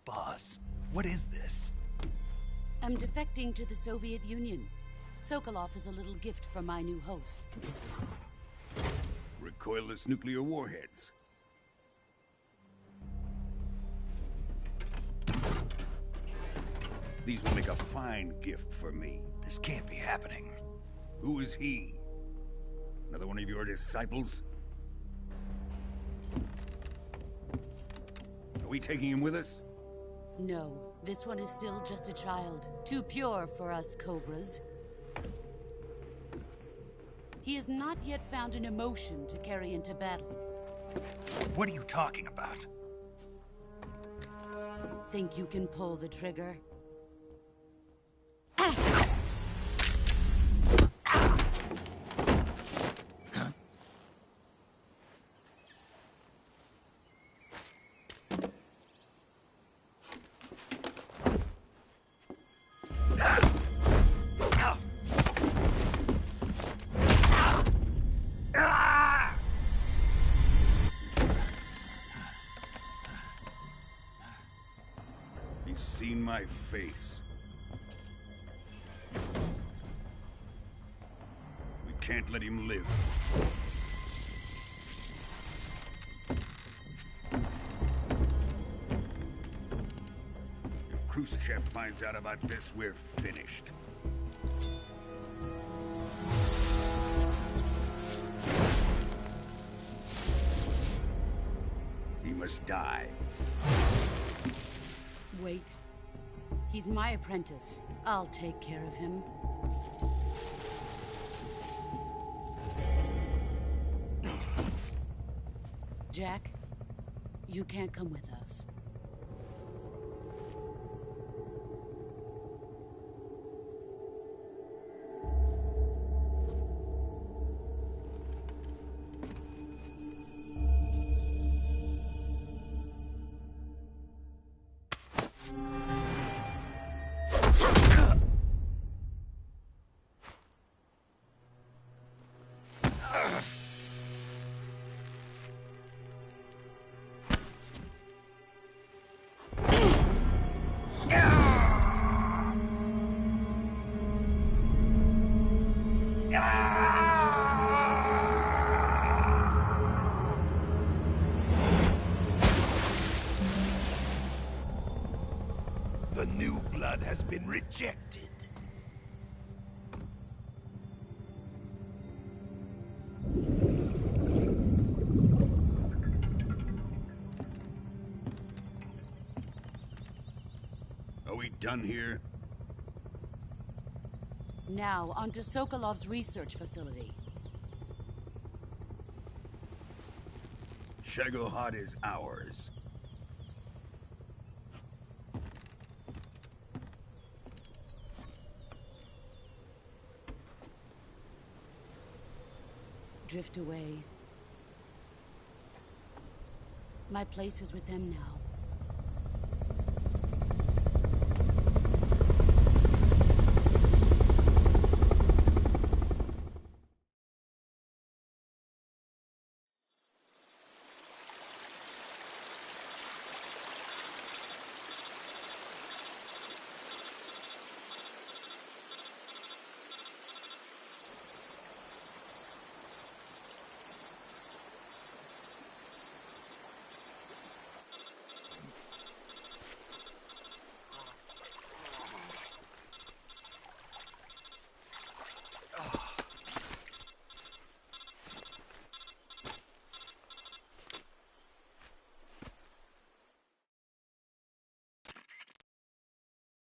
Boss, what is this? I'm defecting to the Soviet Union. Sokolov is a little gift from my new hosts. Recoilless nuclear warheads. These will make a fine gift for me. This can't be happening. Who is he? Another one of your disciples? Are we taking him with us? No, this one is still just a child. Too pure for us Cobras. He has not yet found an emotion to carry into battle. What are you talking about? Think you can pull the trigger? He's seen my face. We can't let him live. If Khrushchev finds out about this, we're finished. He must die. Wait. He's my apprentice. I'll take care of him. Jack, you can't come with us. The new blood has been rejected. Are we done here? Now, onto Sokolov's research facility. Shagohod is ours. Drift away. My place is with them now.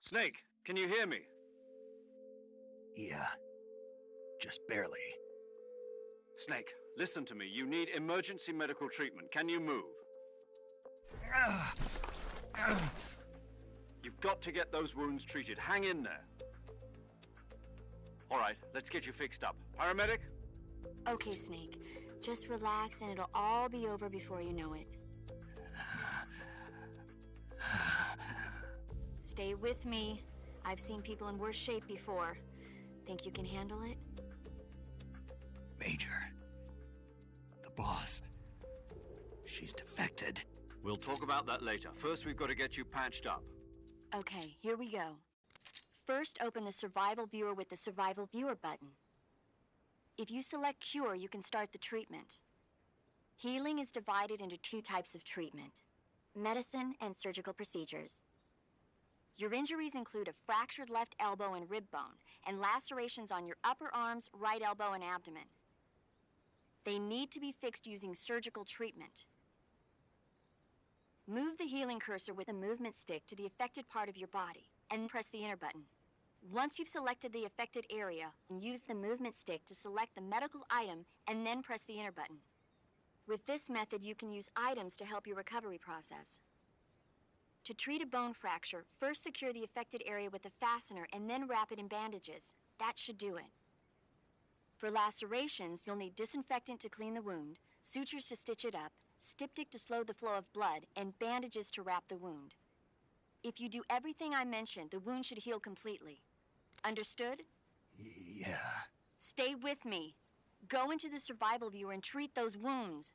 Snake, can you hear me? Yeah. Just barely. Snake, listen to me. You need emergency medical treatment. Can you move? You've got to get those wounds treated. Hang in there. All right, let's get you fixed up. Paramedic? Okay, Snake. Just relax and it'll all be over before you know it. Stay with me. I've seen people in worse shape before. Think you can handle it? Major. The boss. She's defected. We'll talk about that later. First, we've got to get you patched up. Okay, here we go. First, open the Survival Viewer with the Survival Viewer button. If you select Cure, you can start the treatment. Healing is divided into 2 types of treatment: medicine and surgical procedures. Your injuries include a fractured left elbow and rib bone, and lacerations on your upper arms, right elbow, and abdomen. They need to be fixed using surgical treatment. Move the healing cursor with a movement stick to the affected part of your body, and press the enter button. Once you've selected the affected area, use the movement stick to select the medical item, and then press the enter button. With this method, you can use items to help your recovery process. To treat a bone fracture, first secure the affected area with a fastener and then wrap it in bandages. That should do it. For lacerations, you'll need disinfectant to clean the wound, sutures to stitch it up, styptic to slow the flow of blood, and bandages to wrap the wound. If you do everything I mentioned, the wound should heal completely. Understood? Yeah. Stay with me. Go into the Survival Viewer and treat those wounds.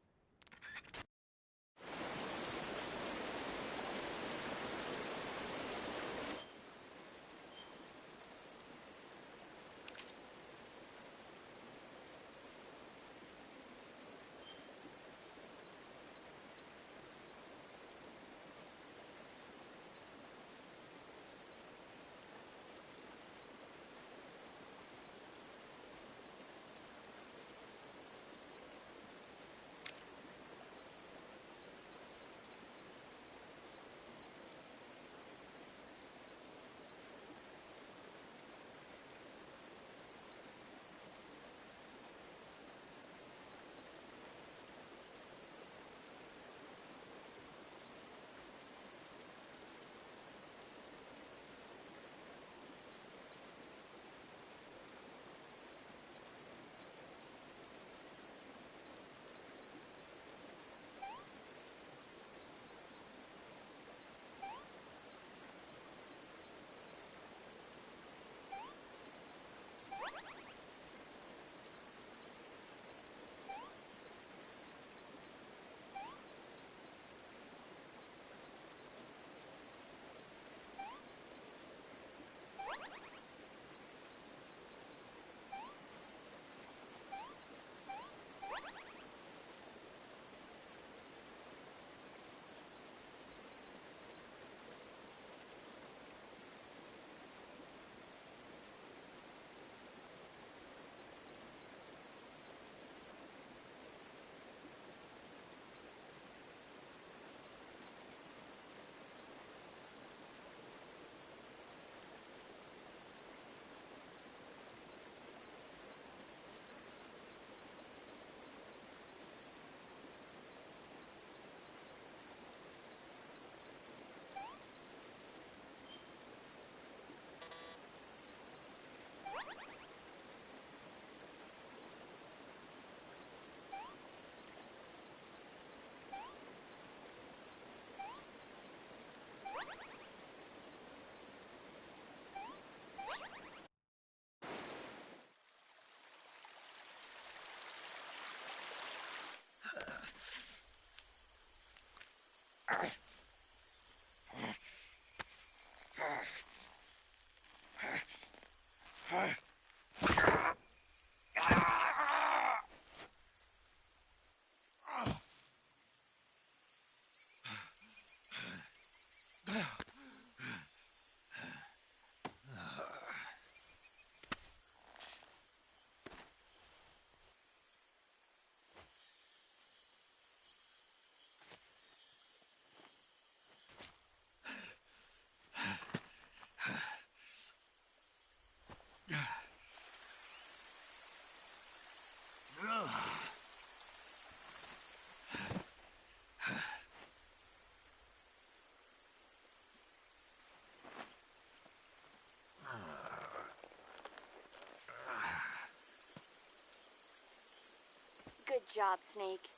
Good job, Snake.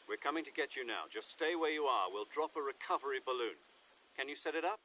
We're coming to get you now. Just stay where you are. We'll drop a recovery balloon. Can you set it up?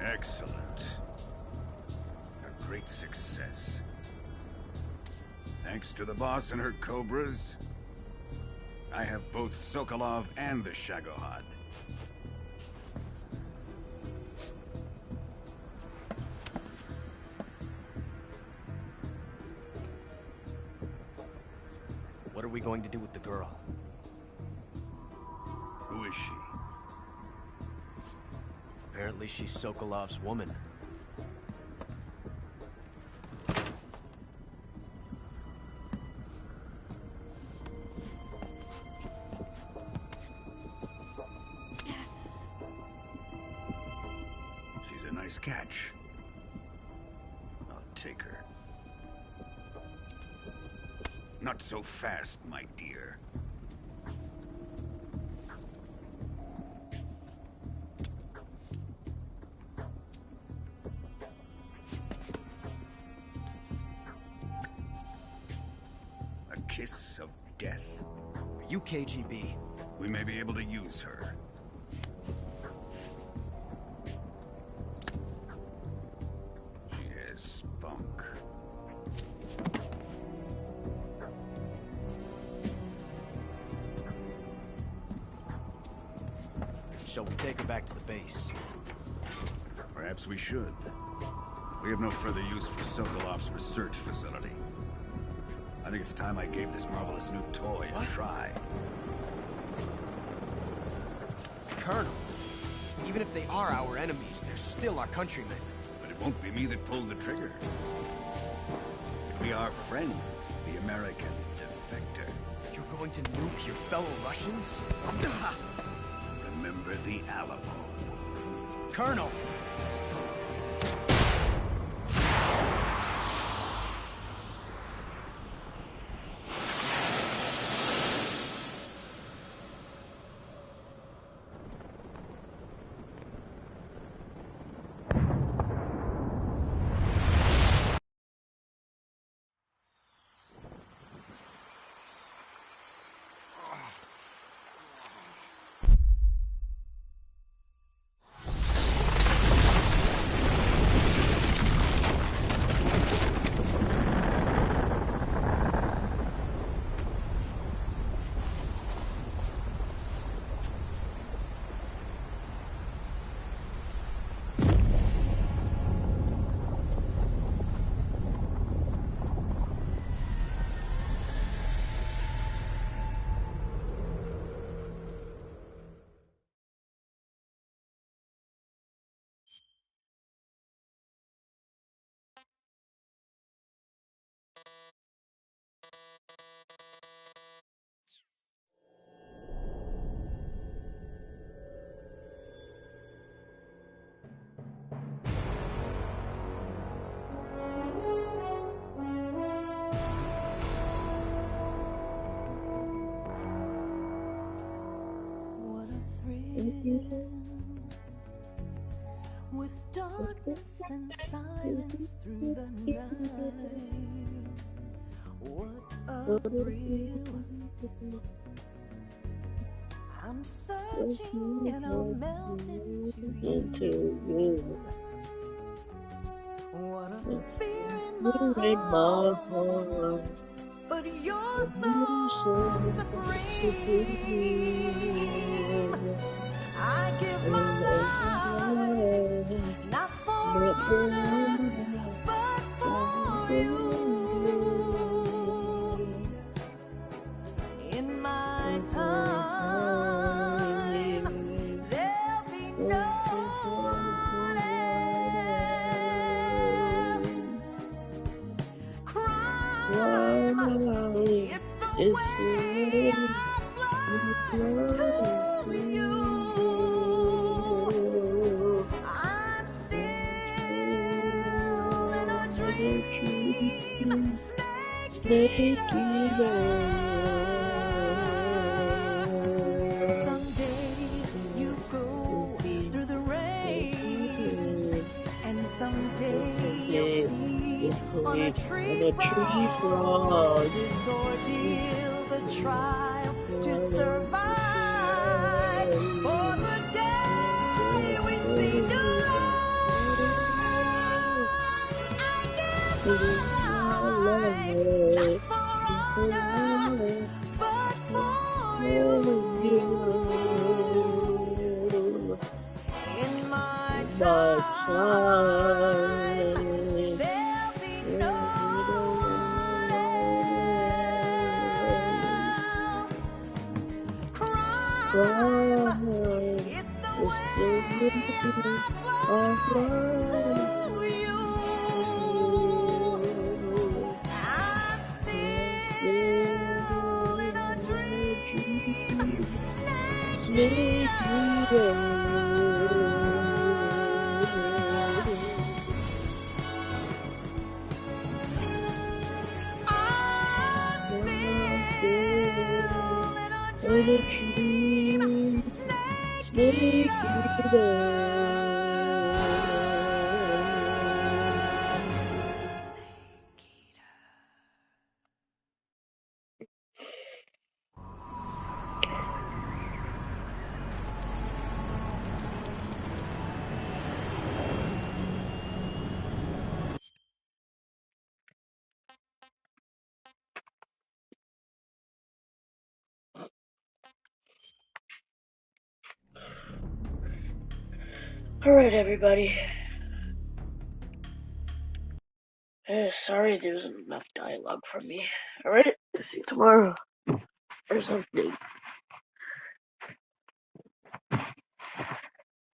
Excellent. A great success. Thanks to the boss and her cobras, I have both Sokolov and the Shagohod. What are we going to do with the girl? Who is she? Apparently she's Sokolov's woman. She's a nice catch. I'll take her. Not so fast, my dear. A kiss of death? Are you KGB? We may be able to use her. She has spunk. Shall we take her back to the base? Perhaps we should. We have no further use for Sokolov's research facility. I think it's time I gave this marvelous new toy a try. Colonel, even if they are our enemies, they're still our countrymen. But it won't be me that pulled the trigger. It'll be our friend, the American defector. You're going to nuke your fellow Russians? Remember the Alamo. Colonel! With darkness and silence through the night. What a thrill. I'm searching and I'll melt into you. What a fear in my heart. But you're so supreme. I give my life, not for honor, but for you. In my time, there'll be no one else. Crime, it's the way I fly to you. I'm still in a dream, snake eater. Someday you go through the rain, and someday you'll feed on a tree frog. This ordeal, the trial to survive. For the day we see new light, I give my life, not for honor, but for you. In my time, there'll be no one else. Crime, it's the way of life to you. I'm still in a dream, snake eater. I'm still in a dream, snake eater. Alright, everybody. Sorry there wasn't enough dialogue from me. Alright, see you tomorrow. Or something.